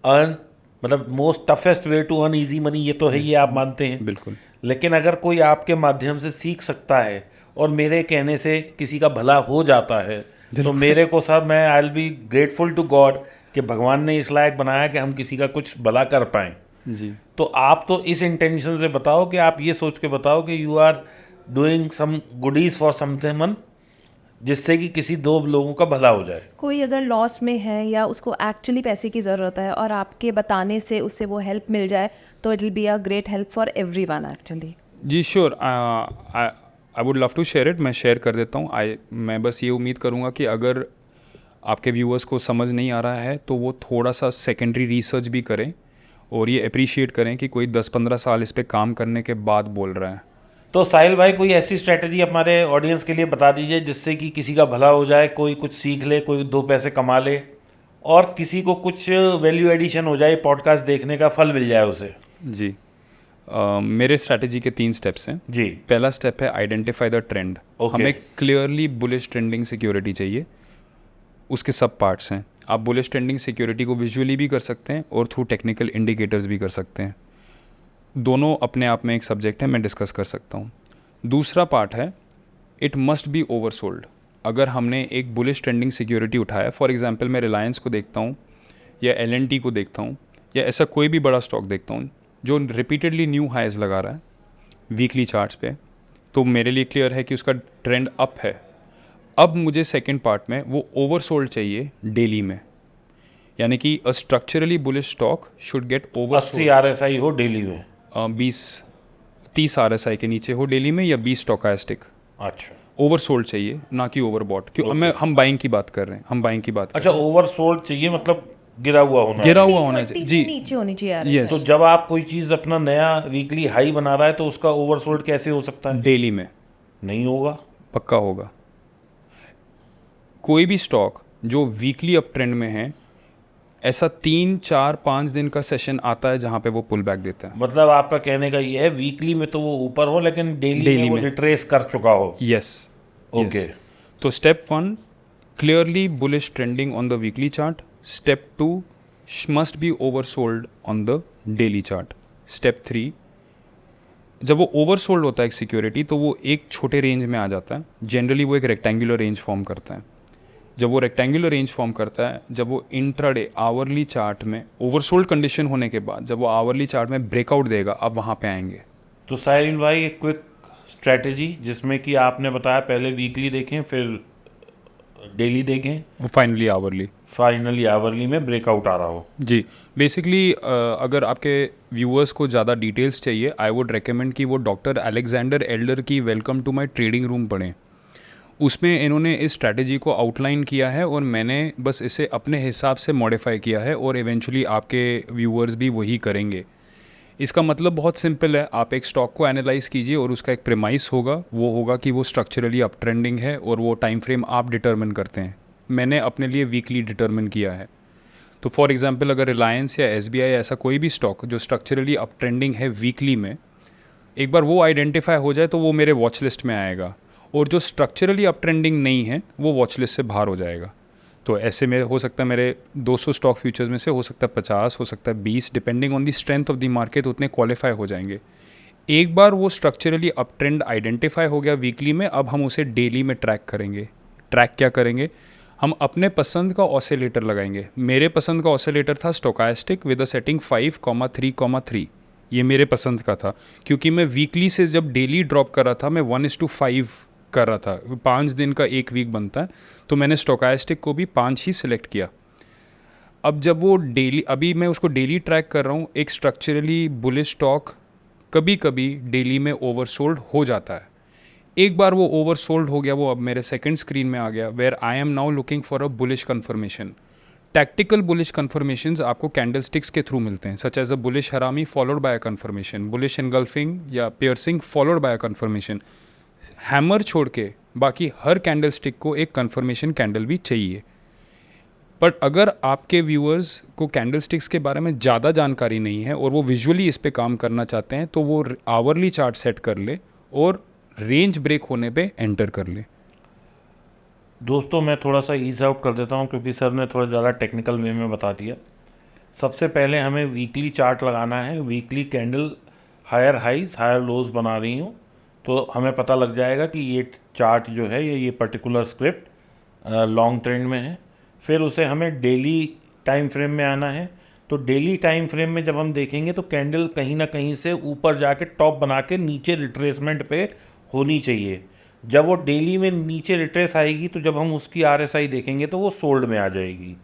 earn, मतलब most toughest way to earn easy money, ये तो है, ये आप मानते हैं. बिल्कुल. लेकिन अगर कोई आपके माध्यम से सीख सकता है और मेरे कहने से किसी का भला हो जाता है तो मेरे को सर, मैं I will be grateful to God कि भगवान ने इस लायक बनाया कि हम किसी का कुछ भला कर पाएँ. जी. तो आप तो इस इंटेंशन से बताओ कि आप ये सोच के बताओ कि you are doing some goodies for someone, जिससे कि किसी 2 लोगों का भला हो जाए. कोई अगर लॉस में है या उसको एक्चुअली पैसे की ज़रूरत है और आपके बताने से उससे वो हेल्प मिल जाए, तो it will be a great help for everyone actually. जी sure, I would love to share it. मैं शेयर कर देता हूँ. मैं बस ये उम्मीद करूँगा कि अगर आपके व्यूअर्स को समझ नहीं आ रहा है तो वो थोड़ा सा सेकेंडरी रिसर्च भी करें और ये अप्रिशिएट करें कि कोई 10-15 साल इस पर काम करने के बाद बोल रहा है. तो साहिल भाई, कोई ऐसी स्ट्रेटजी हमारे ऑडियंस के लिए बता दीजिए जिससे कि किसी का भला हो जाए, कोई कुछ सीख ले, कोई 2 पैसे कमा ले और किसी को कुछ वैल्यू एडिशन हो जाए, पॉडकास्ट देखने का फल मिल जाए उसे. जी. मेरे स्ट्रैटेजी के 3 स्टेप्स हैं. जी. पहला स्टेप है आइडेंटिफाई द ट्रेंड. हमें क्लियरली बुलिश ट्रेंडिंग सिक्योरिटी चाहिए. उसके सब पार्ट्स हैं. आप बुलिश ट्रेंडिंग सिक्योरिटी को विजुअली भी कर सकते हैं और थ्रू टेक्निकल इंडिकेटर्स भी कर सकते हैं. दोनों अपने आप में एक सब्जेक्ट है, मैं डिस्कस कर सकता हूँ. दूसरा पार्ट है इट मस्ट बी ओवरसोल्ड. अगर हमने एक बुलिश ट्रेंडिंग सिक्योरिटी उठाया, फॉर एग्जांपल मैं रिलायंस को देखता हूँ या LNT को देखता हूँ या ऐसा कोई भी बड़ा स्टॉक देखता हूँ जो रिपीटेडली न्यू हाइज लगा रहा है वीकली चार्ट्स पे, तो मेरे लिए क्लियर है कि उसका ट्रेंड अप है. अब मुझे सेकेंड पार्ट में वो ओवरसोल्ड चाहिए डेली में, यानी कि a structurally bullish stock should get 80 RSI हो डेली में, 20-30 RSI के नीचे हो डेली में, या 20 स्टोकास्टिक. अच्छा, ओवरसोल्ड चाहिए, ना कि ओवरबॉट. क्यों? हम बाइंग की बात कर रहे हैं, हम बाइंग की बात कर अच्छा, ओवरसोल्ड चाहिए, मतलब गिरा हुआ होना, गिरा हुआ होना चाहिए. 30 जी, से नीचे होनी चाहिए यार. यस. तो जब आप कोई चीज़ अपना नया वीकली हाई बना रहा है तो उसका ओवरसोल्ड कैसे हो सकता है? डेली में नहीं होगा. पक्का होगा. कोई भी स्टॉक जो वीकली अप ट्रेंड में है, ऐसा 3-4-5 दिन का सेशन आता है जहां पे वो पुल बैक देता है. मतलब आपका कहने का ये है वीकली में तो वो ऊपर हो लेकिन डेली में वो रिट्रेस कर चुका हो. यस. ओके. तो step 1, clearly bullish trending on the weekly chart. Step 2, must be oversold on the daily chart. Step 3, जब वो ओवरसोल्ड होता है एक सिक्योरिटी तो वो एक छोटे रेंज में आ जाता है. जनरली वो एक रेक्टेंगुलर रेंज फॉर्म करता है. जब वो रेक्टेंगुलर रेंज फॉर्म करता है, जब वो इंट्राडे आवरली चार्ट में ओवरसोल्ड कंडीशन होने के बाद जब वो आवरली चार्ट में ब्रेकआउट देगा, अब वहाँ पे आएंगे. तो साहिल भाई, एक क्विक स्ट्रेटजी जिसमें कि आपने बताया पहले वीकली देखें फिर डेली देखें फाइनली आवरली। फाइनली आवरली में ब्रेकआउट आ रहा हो। जी, बेसिकली अगर आपके व्यूअर्स को ज़्यादा डिटेल्स चाहिए, आई वुड रेकमेंड कि वो डॉक्टर अलेक्जेंडर एल्डर की welcome to my trading room पढ़ें। उसमें इन्होंने इस स्ट्रैटेजी को आउटलाइन किया है और मैंने बस इसे अपने हिसाब से मॉडिफाई किया है और इवेंचुअली आपके व्यूअर्स भी वही करेंगे। इसका मतलब बहुत सिंपल है, आप एक स्टॉक को एनालाइज कीजिए और उसका एक प्रेमाइस होगा, वो होगा कि वो स्ट्रक्चरली अप ट्रेंडिंग है और वो टाइम फ्रेम आप डिटर्मिन करते हैं। मैंने अपने लिए वीकली डिटर्मिन किया है। तो फॉर एग्जांपल अगर रिलायंस या एसबीआई ऐसा कोई भी स्टॉक जो स्ट्रक्चरली अप ट्रेंडिंग है वीकली में, एक बार वो आइडेंटिफाई हो जाए तो वो मेरे वॉच लिस्ट में आएगा, और जो स्ट्रक्चरली अप ट्रेंडिंग नहीं है वो वॉच लिस्ट से बाहर हो जाएगा। तो ऐसे में हो सकता है मेरे 200 स्टॉक फ्यूचर्स में से हो सकता है 50, हो सकता है 20, depending on the strength of the market उतने क्वालिफाई हो जाएंगे। एक बार वो स्ट्रक्चरली अप ट्रेंड आइडेंटिफाई हो गया वीकली में, अब हम उसे डेली में ट्रैक करेंगे। ट्रैक क्या करेंगे? हम अपने पसंद का ऑसिलेटर लगाएंगे। मेरे पसंद का ऑसिलेटर था स्टोकास्टिक विद अ सेटिंग 5,3,3। ये मेरे पसंद का था क्योंकि मैं वीकली से जब डेली ड्रॉप कर रहा था मैं 1:5 कर रहा था। 5 दिन का एक वीक बनता है, तो मैंने स्टोकास्टिक को भी 5 ही सिलेक्ट किया। अब जब वो डेली, अभी मैं उसको डेली ट्रैक कर रहा हूँ, एक स्ट्रक्चरली बुलिश स्टॉक कभी कभी डेली में ओवरसोल्ड हो जाता है। एक बार वो ओवरसोल्ड हो गया, वो अब मेरे सेकंड स्क्रीन में आ गया, where I am now looking for a bullish confirmation. Tactical bullish confirmations आपको कैंडलस्टिक्स के थ्रू मिलते हैं, such as a bullish harami followed by a confirmation, bullish engulfing या piercing followed by a confirmation. Hammer छोड़ के बाकी हर candlestick को एक कन्फर्मेशन कैंडल भी चाहिए। बट अगर आपके व्यूअर्स को कैंडलस्टिक्स के बारे में ज़्यादा जानकारी नहीं है और वो विजुअली इस पे काम करना चाहते हैं, तो वो आवरली चार्ट सेट कर ले और रेंज ब्रेक होने पे एंटर कर ले। दोस्तों मैं थोड़ा सा ईज आउट कर देता हूँ क्योंकि सर ने थोड़ा ज़्यादा टेक्निकल वे में बता दिया। सबसे पहले हमें वीकली चार्ट लगाना है। Weekly candle higher highs higher lows बना रही हूँ तो हमें पता लग जाएगा कि ये चार्ट जो है ये पर्टिकुलर स्क्रिप्ट लॉन्ग ट्रेंड में है। फिर उसे हमें डेली टाइम फ्रेम में आना है। तो डेली टाइम फ्रेम में जब हम देखेंगे तो कैंडल कहीं ना कहीं से ऊपर जाके टॉप बना के नीचे रिट्रेसमेंट पे होनी चाहिए। जब वो डेली में नीचे रिट्रेस आएगी तो जब हम उसकी RSI देखेंगे तो वो सोल्ड में आ जाएगी।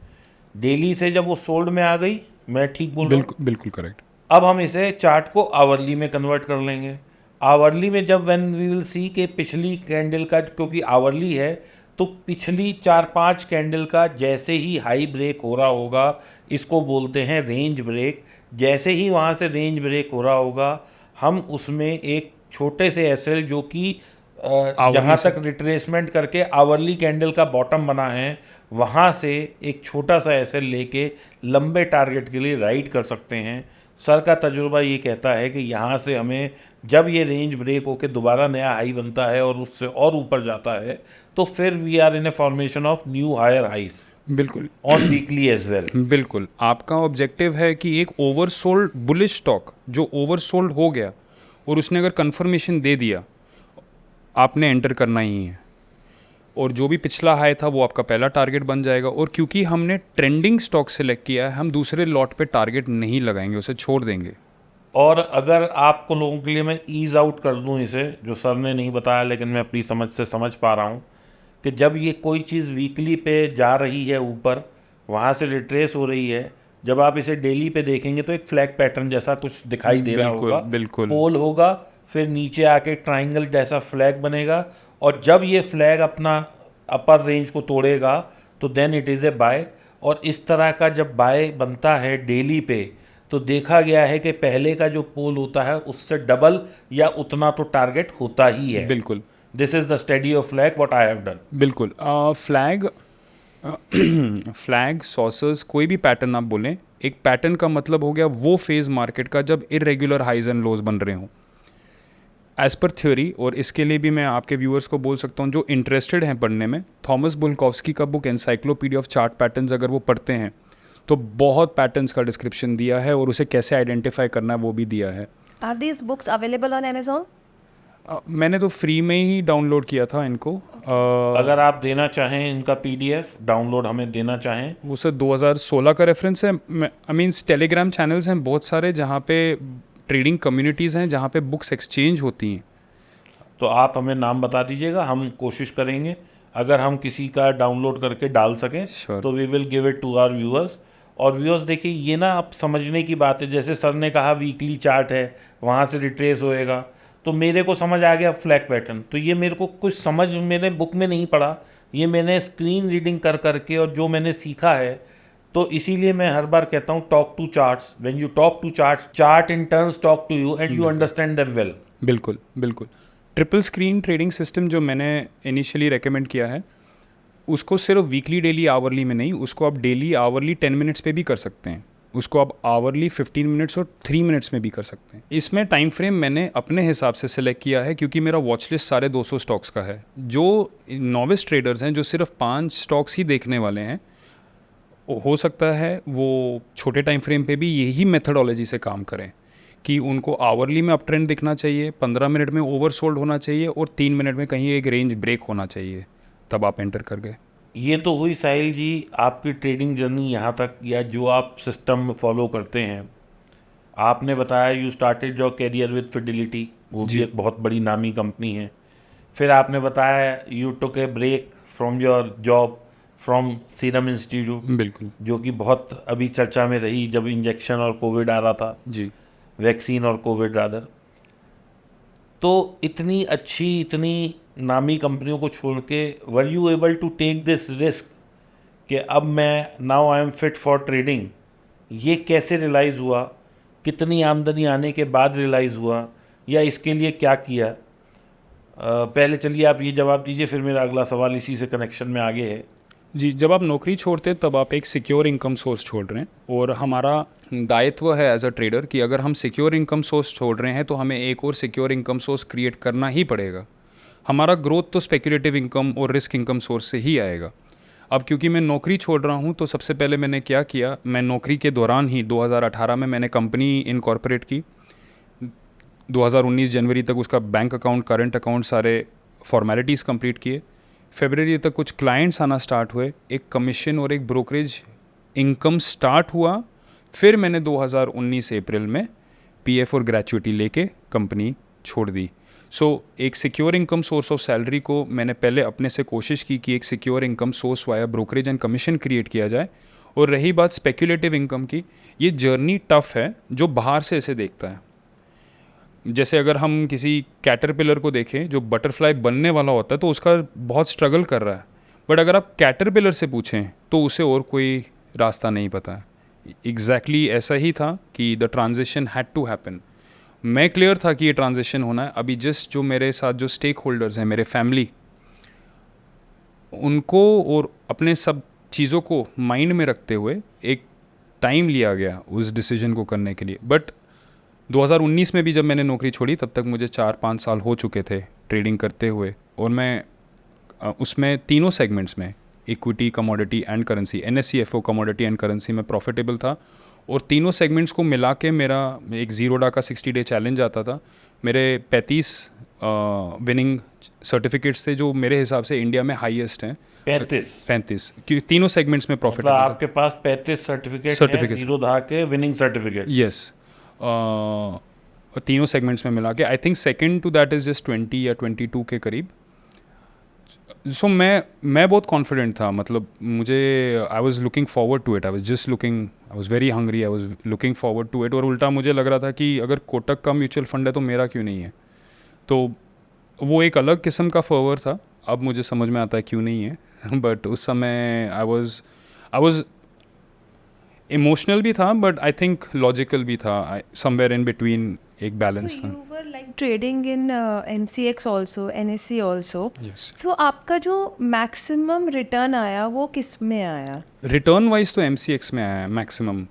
डेली से जब वो सोल्ड में आ गई, मैं ठीक बोल रहा हूँ? बिल्कुल करेक्ट। अब हम इसे चार्ट को आवरली में कन्वर्ट कर लेंगे। आवरली में जब व्हेन वी विल सी कि पिछली कैंडल का, क्योंकि आवरली है तो पिछली 4-5 कैंडल का जैसे ही हाई ब्रेक हो रहा होगा, इसको बोलते हैं रेंज ब्रेक। जैसे ही वहाँ से रेंज ब्रेक हो रहा होगा, हम उसमें एक छोटे से एसएल जो कि जहाँ तक रिट्रेसमेंट करके आवरली कैंडल का बॉटम बना है, वहाँ से एक छोटा सा एसएल लेके लंबे टारगेट के लिए राइड कर सकते हैं। सर का तजुर्बा ये कहता है कि यहाँ से हमें जब ये रेंज ब्रेक होकर दोबारा नया हाई बनता है और उससे और ऊपर जाता है तो फिर we are in a formation of new higher highs. बिल्कुल ऑन वीकली एज वेल। बिल्कुल आपका ऑब्जेक्टिव है कि एक ओवरसोल्ड बुलिश स्टॉक जो ओवरसोल्ड हो गया और उसने अगर कंफर्मेशन दे दिया, आपने एंटर करना ही है और जो भी पिछला हाई था वो आपका पहला टारगेट बन जाएगा। और क्योंकि हमने ट्रेंडिंग स्टॉक सेलेक्ट किया है, हम दूसरे लॉट पे टारगेट नहीं लगाएंगे, उसे छोड़ देंगे। और अगर आपको लोगों के लिए मैं ईज आउट कर दूं इसे, जो सर ने नहीं बताया लेकिन मैं अपनी समझ से समझ पा रहा हूं कि जब ये कोई चीज़ वीकली पे जा रही है ऊपर, वहाँ से रिट्रेस हो रही है, जब आप इसे डेली पे देखेंगे तो एक फ्लैग पैटर्न जैसा कुछ दिखाई दे रहा होगा। बिल्कुल पोल होगा, फिर नीचे आके ट्राइंगल जैसा फ्लैग बनेगा, और जब ये फ्लैग अपना अपर रेंज को तोड़ेगा तो then it is a buy. और इस तरह का जब बाय बनता है डेली पे तो देखा गया है कि पहले का जो पोल होता है उससे डबल या उतना तो टारगेट होता ही है। बिल्कुल this is the study of flag what I have done. बिल्कुल फ्लैग सॉसर्स कोई भी पैटर्न आप बोलें, एक पैटर्न का मतलब हो गया वो फेज मार्केट का जब इरेगुलर हाइज एंड लोज बन रहे हों एज पर थ्योरी। और इसके लिए भी मैं आपके व्यूअर्स को बोल सकता हूँ जो इंटरेस्टेड हैं पढ़ने में, थॉमस बुल्कोव्स्की का book encyclopedia of chart patterns अगर वो पढ़ते हैं तो बहुत पैटर्न्स का डिस्क्रिप्शन दिया है और उसे कैसे आइडेंटिफाई करना है वो भी दिया है। Are these books available on Amazon? मैंने तो फ्री में ही डाउनलोड किया था इनको। अगर आप देना चाहें इनका PDF डाउनलोड हमें देना चाहें, वो सर 2016 का रेफरेंस है। आई मीन्स टेलीग्राम चैनल्स हैं बहुत सारे जहाँ पे ट्रेडिंग कम्युनिटीज़ हैं जहाँ पे बुक्स एक्सचेंज होती हैं। तो आप हमें नाम बता दीजिएगा, हम कोशिश करेंगे अगर हम किसी का डाउनलोड करके डाल सकें Sure. तो we will give it to our viewers. और व्यूअर्स देखिए, ये ना आप समझने की बात है, जैसे सर ने कहा वीकली चार्ट है, वहाँ से रिट्रेस होएगा, तो मेरे को समझ आ गया फ्लैग पैटर्न, तो ये मेरे को कुछ समझ मैंने बुक में नहीं पढ़ा, ये मैंने स्क्रीन रीडिंग कर करके और जो मैंने सीखा है। तो इसीलिए मैं हर बार कहता हूँ talk to charts, when you talk to charts, chart in turns talk to you and you understand them well. बिल्कुल बिल्कुल। ट्रिपल स्क्रीन ट्रेडिंग सिस्टम जो मैंने इनिशियली रेकमेंड किया है, उसको सिर्फ वीकली डेली आवरली में नहीं, उसको आप डेली आवरली 10 मिनट्स पे भी कर सकते हैं, उसको आप आवरली 15 मिनट्स और 3 मिनट्स में भी कर सकते हैं। इसमें टाइम फ्रेम मैंने अपने हिसाब से सिलेक्ट किया है क्योंकि मेरा वॉच लिस्ट 250 स्टॉक्स का है। जो नॉविस ट्रेडर्स हैं जो सिर्फ 5 स्टॉक्स ही देखने वाले हैं, हो सकता है वो छोटे टाइम फ्रेम पे भी यही मेथडोलॉजी से काम करें कि उनको आवरली में अप ट्रेंड दिखना चाहिए, 15 मिनट में ओवरसोल्ड होना चाहिए और 3 मिनट में कहीं एक रेंज ब्रेक होना चाहिए, तब आप एंटर कर गए। ये तो हुई साहिल जी आपकी ट्रेडिंग जर्नी यहाँ तक, या जो आप सिस्टम फॉलो करते हैं। आपने बताया you started your career with Fidelity, वो भी एक बहुत बड़ी नामी कंपनी है। फिर आपने बताया you took a break from your job from Serum Institute, बिल्कुल जो कि बहुत अभी चर्चा में रही जब इंजेक्शन और कोविड आ रहा था, जी। वैक्सीन और कोविड रादर। तो इतनी अच्छी, इतनी नामी कंपनियों को छोड़ के were you able to take this risk कि अब मैं now I am fit for trading, ये कैसे रियलाइज़ हुआ? कितनी आमदनी आने के बाद रियलाइज़ हुआ, या इसके लिए क्या किया? पहले चलिए आप ये जवाब दीजिए, फिर मेरा अगला सवाल इसी से कनेक्शन में आगे है। जी, जब आप नौकरी छोड़ते हैं तब आप एक सिक्योर इनकम सोर्स छोड़ रहे हैं, और हमारा दायित्व है एज अ ट्रेडर कि अगर हम सिक्योर इनकम सोर्स छोड़ रहे हैं तो हमें एक और सिक्योर इनकम सोर्स क्रिएट करना ही पड़ेगा। हमारा ग्रोथ तो स्पेक्युलेटिव इनकम और रिस्क इनकम सोर्स से ही आएगा। अब क्योंकि मैं नौकरी छोड़ रहा हूँ तो सबसे पहले मैंने क्या किया, मैं नौकरी के दौरान ही 2018 में मैंने कंपनी इनकॉर्पोरेट की। 2019 जनवरी तक उसका बैंक अकाउंट, करंट अकाउंट, सारे फॉर्मेलिटीज़ कंप्लीट किए। फरवरी तक कुछ क्लाइंट्स आना स्टार्ट हुए, एक कमीशन और एक ब्रोकरेज इनकम स्टार्ट हुआ। फिर मैंने 2019 अप्रैल में पीएफ और ग्रेचुइटी लेके कंपनी छोड़ दी। एक secure income source of salary को मैंने पहले अपने से कोशिश की कि एक secure income source via brokerage and commission create किया जाए। और रही बात स्पेक्युलेटिव इनकम की, ये जर्नी टफ है जो बाहर से ऐसे देखता है। जैसे अगर हम किसी कैटरपिलर को देखें जो बटरफ्लाई बनने वाला होता है तो उसका बहुत स्ट्रगल कर रहा है, बट अगर आप कैटरपिलर से पूछें तो उसे और कोई रास्ता नहीं पता है। एग्जैक्टली ऐसा ही था कि the transition had to happen. मैं क्लियर था कि ये ट्रांजिशन होना है। अभी जस्ट जो मेरे साथ जो स्टेक होल्डर्स हैं, मेरे फैमिली, उनको और अपने सब चीज़ों को माइंड में रखते हुए एक टाइम लिया गया उस डिसीजन को करने के लिए। बट 2019 में भी जब मैंने नौकरी छोड़ी तब तक मुझे 4-5 साल हो चुके थे ट्रेडिंग करते हुए, और मैं उसमें तीनों सेगमेंट्स में, equity, commodity and currency, NSE-FO commodity and currency में प्रॉफिटेबल था। और तीनों सेगमेंट्स को मिला के मेरा एक ज़ीरोडा का 60 डे चैलेंज आता था। मेरे 35 विनिंग सर्टिफिकेट्स थे जो मेरे हिसाब से इंडिया में हाईएस्ट हैं। 35 क्योंकि तीनों सेगमेंट्स में प्रॉफिट मतलब आपके पास 35 सर्टिफिकेट ज़ीरोधा के विनिंग सर्टिफिकेट। यस, तीनों सेगमेंट्स में मिला के I think second to that is just 20 या 22 के करीब। मैं बहुत कॉन्फिडेंट था, मतलब मुझे I was looking forward to it, I was very hungry, I was looking forward to it. और उल्टा मुझे लग रहा था कि अगर कोटक का म्यूचुअल फंड है तो मेरा क्यों नहीं है। तो वो एक अलग किस्म का फॉरवर्ड था, अब मुझे समझ में आता है क्यों नहीं है। बट उस समय आई वॉज इमोशनल भी था, बट आई थिंक लॉजिकल भी था, समवेयर इन बिटवीन एक बैलेंस था। You were like trading in MCX also, NSE also. Yes. So आपका जो मैक्सिमम रिटर्न आया वो किस में आया? रिटर्न वाइज तो MCX में आया है मैक्सिमम,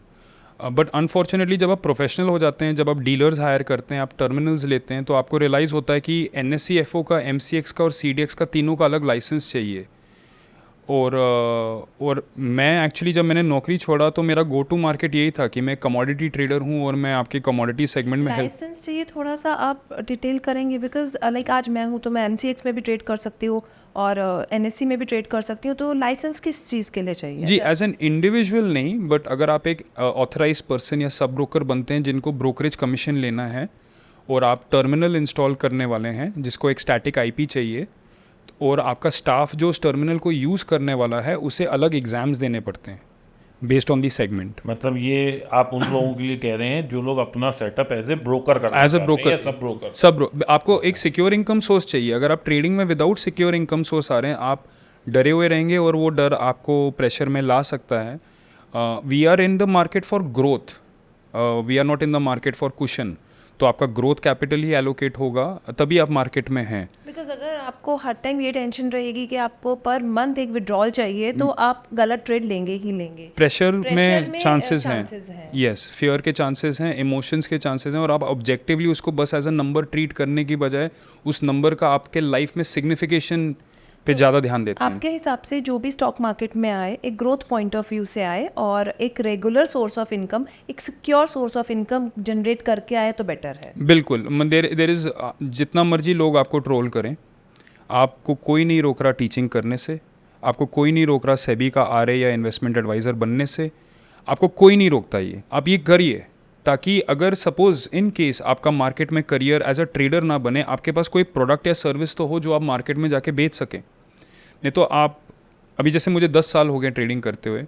बट अनफॉर्चुनेटली जब आप प्रोफेशनल हो जाते हैं, जब आप डीलर्स हायर करते हैं, आप टर्मिनल्स लेते हैं, तो आपको रियलाइज़ होता है कि NSE-FO का, MCX का और CDX का तीनों का अलग लाइसेंस चाहिए। और मैं एक्चुअली जब मैंने नौकरी छोड़ा तो मेरा गो टू मार्केट यही था कि मैं कमोडिटी ट्रेडर हूँ और मैं आपके कमोडिटी सेगमेंट में लाइसेंस चाहिए, थोड़ा सा आप डिटेल करेंगे? बिकॉज लाइक आज मैं हूँ तो मैं MCX में भी ट्रेड कर सकती हूँ और NSE में भी ट्रेड कर सकती हूँ, तो लाइसेंस किस चीज़ के लिए चाहिए? जी, एज एन इंडिविजुअल नहीं, बट अगर आप एक ऑथराइज पर्सन या सब ब्रोकर बनते हैं जिनको ब्रोकरेज कमीशन लेना है, और आप टर्मिनल इंस्टॉल करने वाले हैं जिसको एक स्टैटिक आईपी चाहिए, और आपका स्टाफ जो उस टर्मिनल को यूज़ करने वाला है उसे अलग एग्ज़ाम्स देने पड़ते हैं बेस्ड ऑन दी सेगमेंट। मतलब ये आप उन लोगों के लिए कह रहे हैं जो लोग अपना सेटअप एज ए ब्रोकर करना एज अ चाहते हैं, ब्रोकर, या सब ब्रोकर? आपको एक सिक्योर इनकम सोर्स चाहिए। अगर आप ट्रेडिंग में विदाउट सिक्योर इनकम सोर्स आ रहे हैं, आप डरे हुए रहेंगे और वो डर आपको प्रेशर में ला सकता है। We are in the market for growth, we are not in the market for cushion. तो आपका ग्रोथ कैपिटल ही एलोकेट होगा तभी आप मार्केट में हैं। बिकॉज अगर आपको हर टाइम ये टेंशन रहेगी कि आपको पर मंथ एक विड्रॉल चाहिए तो आप गलत ट्रेड लेंगे ही लेंगे। प्रेशर में में चांसेस chances हैं, हैं। यस, फियर के चांसेस हैं, इमोशंस के चांसेस हैं, और आप ऑब्जेक्टिवली उसको बस एज अ नंबर ट्रीट करने की बजाय उस नंबर का आपके लाइफ में सिग्निफिकेशन पे ज़्यादा ध्यान देते हैं। आपके हिसाब से जो भी स्टॉक मार्केट में आए एक ग्रोथ पॉइंट ऑफ व्यू से आए और एक रेगुलर सोर्स ऑफ इनकम, एक secure source of income generate करके आए तो बेटर है। बिल्कुल, देर इज़, जितना मर्जी लोग आपको ट्रोल करें, आपको कोई नहीं रोक रहा टीचिंग करने से, आपको कोई नहीं रोक रहा सेबी का आरए या इन्वेस्टमेंट एडवाइज़र बनने से, आपको कोई नहीं रोकता। ये आप ये करिए ताकि अगर सपोज़ इन केस आपका मार्केट में करियर एज अ ट्रेडर ना बने, आपके पास कोई प्रोडक्ट या सर्विस तो हो जो आप मार्केट में जाके बेच सकें। नहीं तो आप, अभी जैसे मुझे 10 साल हो गए ट्रेडिंग करते हुए,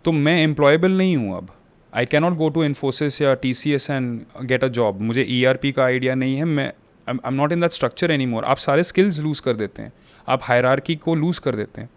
तो मैं एम्प्लॉयबल नहीं हूँ अब। I cannot go to Infosys या TCS and get a job. मुझे ERP का आइडिया नहीं है, मैं I am not in that structure any more. आप सारे स्किल्स लूज़ कर देते हैं, आप हायरार्की को लूज़ कर देते हैं,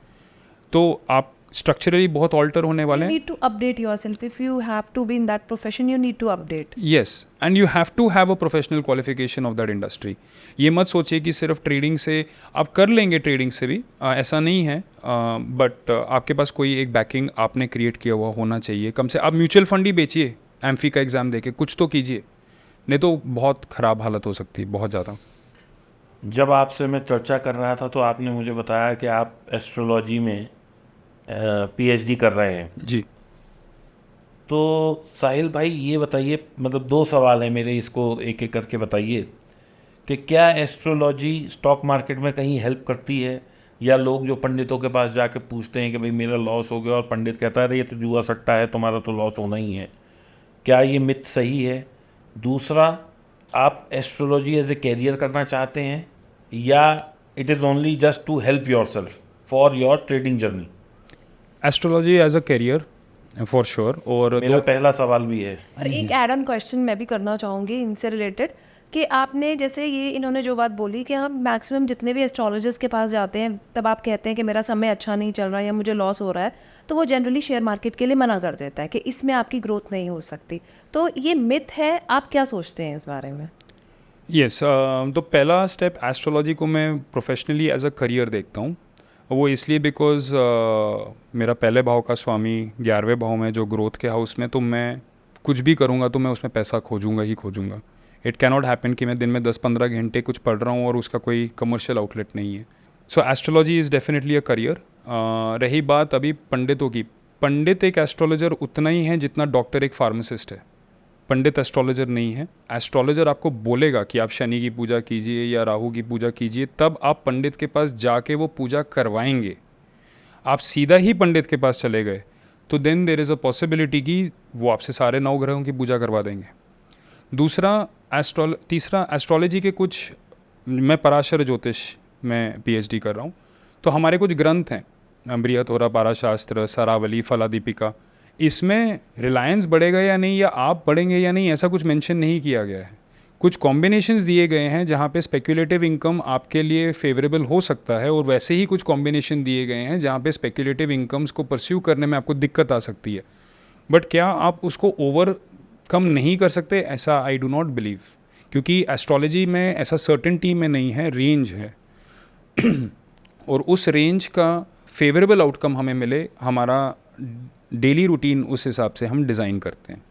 तो आप स्ट्रक्चरली बहुत ऑल्टर होने वाले You हैं। need to update yourself. If you have to be in that profession, you need to update. Yes, and you have to have a professional qualification of that industry. ये मत सोचिए कि सिर्फ trading से आप कर लेंगे, ट्रेडिंग से भी ऐसा नहीं है, बट आपके पास कोई एक बैकिंग आपने क्रिएट किया हुआ होना चाहिए। कम से आप म्यूचुअल फंड ही बेचिए, एम्फी का एग्ज़ाम देके कुछ तो कीजिए, नहीं तो बहुत ख़राब हालत हो सकती है, बहुत ज़्यादा। जब आपसे मैं चर्चा कर रहा था तो आपने मुझे बताया कि आप एस्ट्रोलॉजी में PhD कर रहे हैं। जी। तो साहिल भाई ये बताइए, मतलब 2 सवाल हैं मेरे, इसको एक एक करके बताइए कि क्या एस्ट्रोलॉजी स्टॉक मार्केट में कहीं हेल्प करती है, या लोग जो पंडितों के पास जाके पूछते हैं कि भाई मेरा लॉस हो गया और पंडित कहता है अरे ये तो जुआ सट्टा है, तुम्हारा तो लॉस होना ही है, क्या ये मिथ सही है? दूसरा, आप एस्ट्रोलॉजी एज ए कैरियर करना चाहते हैं या it is only just to help yourself for your trading journey? Astrology as a career for sure. और मेरा पहला सवाल भी है। और एक एड ऑन क्वेश्चन मैं भी करना चाहूँगी इनसे रिलेटेड कि आपने जैसे ये इन्होंने जो बात बोली कि हम मैक्सिमम जितने भी एस्ट्रोलॉजर्स के पास जाते हैं तब आप कहते हैं कि मेरा समय अच्छा नहीं चल रहा है या मुझे लॉस हो रहा है, तो वो जनरली शेयर मार्केट के लिए मना कर देता है कि इसमें आपकी ग्रोथ नहीं हो सकती। तो ये मिथ है, आप क्या सोचते हैं इस बारे में? यस, तो पहला स्टेप, एस्ट्रोलॉजी को मैं प्रोफेशनली एज अ करियर देखता हूँ। वो इसलिए बिकॉज मेरा पहले भाव का स्वामी 11वें भाव में जो ग्रोथ के हाउस में, तो मैं कुछ भी करूँगा तो मैं उसमें पैसा खोजूंगा ही खोजूंगा। इट कैनॉट हैपन कि मैं दिन में 10-15 घंटे कुछ पढ़ रहा हूँ और उसका कोई कमर्शियल आउटलेट नहीं है। So astrology is definitely a career. रही बात अभी पंडितों की, पंडित एक एस्ट्रोलॉजर उतना ही है जितना डॉक्टर एक फार्मासिस्ट है। पंडित एस्ट्रोलॉजर नहीं है। एस्ट्रोलॉजर आपको बोलेगा कि आप शनि की पूजा कीजिए या राहु की पूजा कीजिए, तब आप पंडित के पास जाके वो पूजा करवाएंगे। आप सीधा ही पंडित के पास चले गए तो then there is a possibility कि वो आपसे सारे 9 ग्रहों की पूजा करवा देंगे। तीसरा, एस्ट्रोलॉजी के कुछ, मैं पराशर ज्योतिष में PhD कर रहा हूँ, तो हमारे कुछ ग्रंथ हैं, बृहत्होरा, पाराशास्त्र, सरावली, फलादीपिका। इसमें रिलायंस बढ़ेगा या नहीं, या आप बढ़ेंगे या नहीं, ऐसा कुछ मेंशन नहीं किया गया है। कुछ कॉम्बिनेशंस दिए गए हैं जहाँ पे स्पेक्युलेटिव इनकम आपके लिए फेवरेबल हो सकता है, और वैसे ही कुछ कॉम्बिनेशन दिए गए हैं जहाँ पे स्पेक्युलेटिव इनकम्स को परस्यू करने में आपको दिक्कत आ सकती है। बट क्या आप उसको ओवरकम नहीं कर सकते? ऐसा आई डू नॉट बिलीव, क्योंकि एस्ट्रोलॉजी में ऐसा सर्टेनिटी में नहीं है, रेंज है। और उस रेंज का फेवरेबल आउटकम हमें मिले, हमारा डेली रूटीन उस हिसाब से हम डिज़ाइन करते हैं।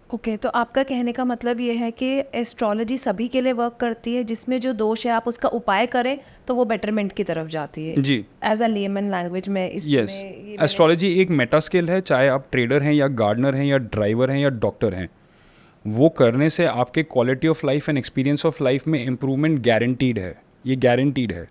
ओके, तो आपका कहने का मतलब ये है कि एस्ट्रोलॉजी सभी के लिए वर्क करती है, जिसमें जो दोष है आप उसका उपाय करें तो वो बेटरमेंट की तरफ जाती है। जी, एज अ लेमन लैंग्वेज में यस, एस्ट्रोलॉजी एक मेटा स्किल है, चाहे आप ट्रेडर हैं या गार्डनर हैं या ड्राइवर हैं या डॉक्टर हैं। वो करने से आपके quality of life and experience of life में इम्प्रूवमेंट गारंटीड है, ये गारंटीड है।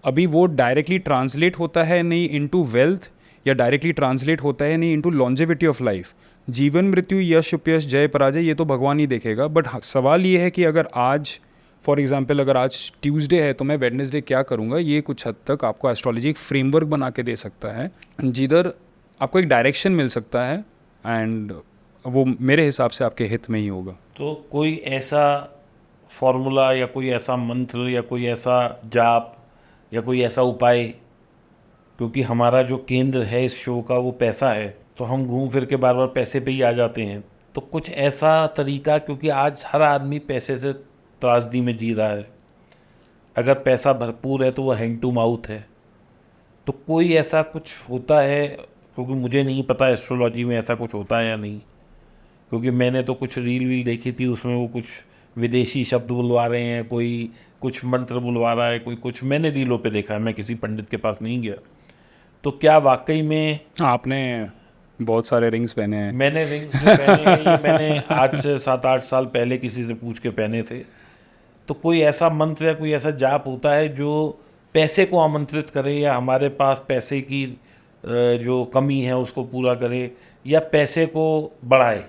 अभी वो डायरेक्टली ट्रांसलेट होता है नहीं इनटू वेल्थ, या डायरेक्टली ट्रांसलेट होता है नहीं इनटू लॉन्जेविटी ऑफ लाइफ। जीवन मृत्यु, यश उपयश, जय पराजय, ये तो भगवान ही देखेगा। बट सवाल ये है कि अगर आज फॉर एग्जाम्पल अगर आज ट्यूसडे है तो मैं वेडनेसडे क्या करूँगा, ये कुछ हद तक आपको एस्ट्रोलॉजी एक फ्रेमवर्क बना के दे सकता है, जिधर आपको एक डायरेक्शन मिल सकता है, एंड वो मेरे हिसाब से आपके हित में ही होगा। तो कोई ऐसा फॉर्मूला या कोई ऐसा मंत्र या कोई ऐसा जाप या कोई ऐसा उपाय, क्योंकि हमारा जो केंद्र है इस शो का वो पैसा है, तो हम घूम फिर के बार बार पैसे पे ही आ जाते हैं, तो कुछ ऐसा तरीका, क्योंकि आज हर आदमी पैसे से त्रासदी में जी रहा है, अगर पैसा भरपूर है तो वो हैंड टू माउथ है, तो कोई ऐसा कुछ होता है? क्योंकि मुझे नहीं पता एस्ट्रोलॉजी में ऐसा कुछ होता है या नहीं, क्योंकि मैंने तो कुछ रील देखी थी, उसमें वो कुछ विदेशी शब्द बुलवा रहे हैं, कोई कुछ मंत्र बुलवा रहा है, कोई कुछ, मैंने रीलों पे देखा है, मैं किसी पंडित के पास नहीं गया। तो क्या वाकई में आपने बहुत सारे रिंग्स पहने हैं। मैंने रिंग्स भी पहने हैं, ये मैंने आज से 7-8 साल पहले किसी से पूछ के पहने थे। तो कोई ऐसा मंत्र या कोई ऐसा जाप होता है जो पैसे को आमंत्रित करे, या हमारे पास पैसे की जो कमी है उसको पूरा करे, या पैसे को बढ़ाए?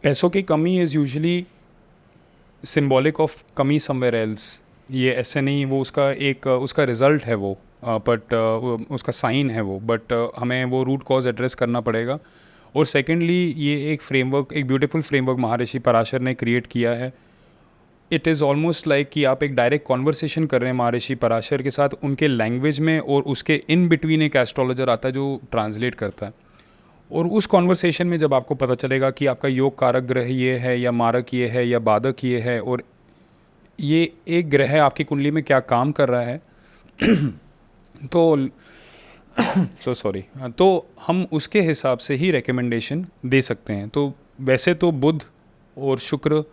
पैसों की कमी इज़ यूजुअली सिंबॉलिक ऑफ कमी समवेयर एल्स। ये ऐसे नहीं, वो उसका एक उसका रिजल्ट है वो, बट उसका साइन है वो, बट हमें वो रूट कॉज एड्रेस करना पड़ेगा। और सेकेंडली ये एक फ्रेमवर्क, एक ब्यूटीफुल फ्रेमवर्क महर्षि पराशर ने क्रिएट किया है। इट इज़ ऑलमोस्ट लाइक कि आप एक डायरेक्ट कॉन्वर्सेशन कर रहे हैं महर्षि पराशर के साथ, उनके लैंग्वेज में, और उसके इन बिटवीन एक एस्ट्रोलॉजर आता है जो ट्रांसलेट करता है। और उस कॉन्वर्सेशन में जब आपको पता चलेगा कि आपका योग कारक ग्रह ये है, या मारक ये है, या बाधक ये है, और ये एक ग्रह आपकी कुंडली में क्या काम कर रहा है तो सॉरी, तो हम उसके हिसाब से ही रिकमेंडेशन दे सकते हैं। तो वैसे तो बुध और शुक्र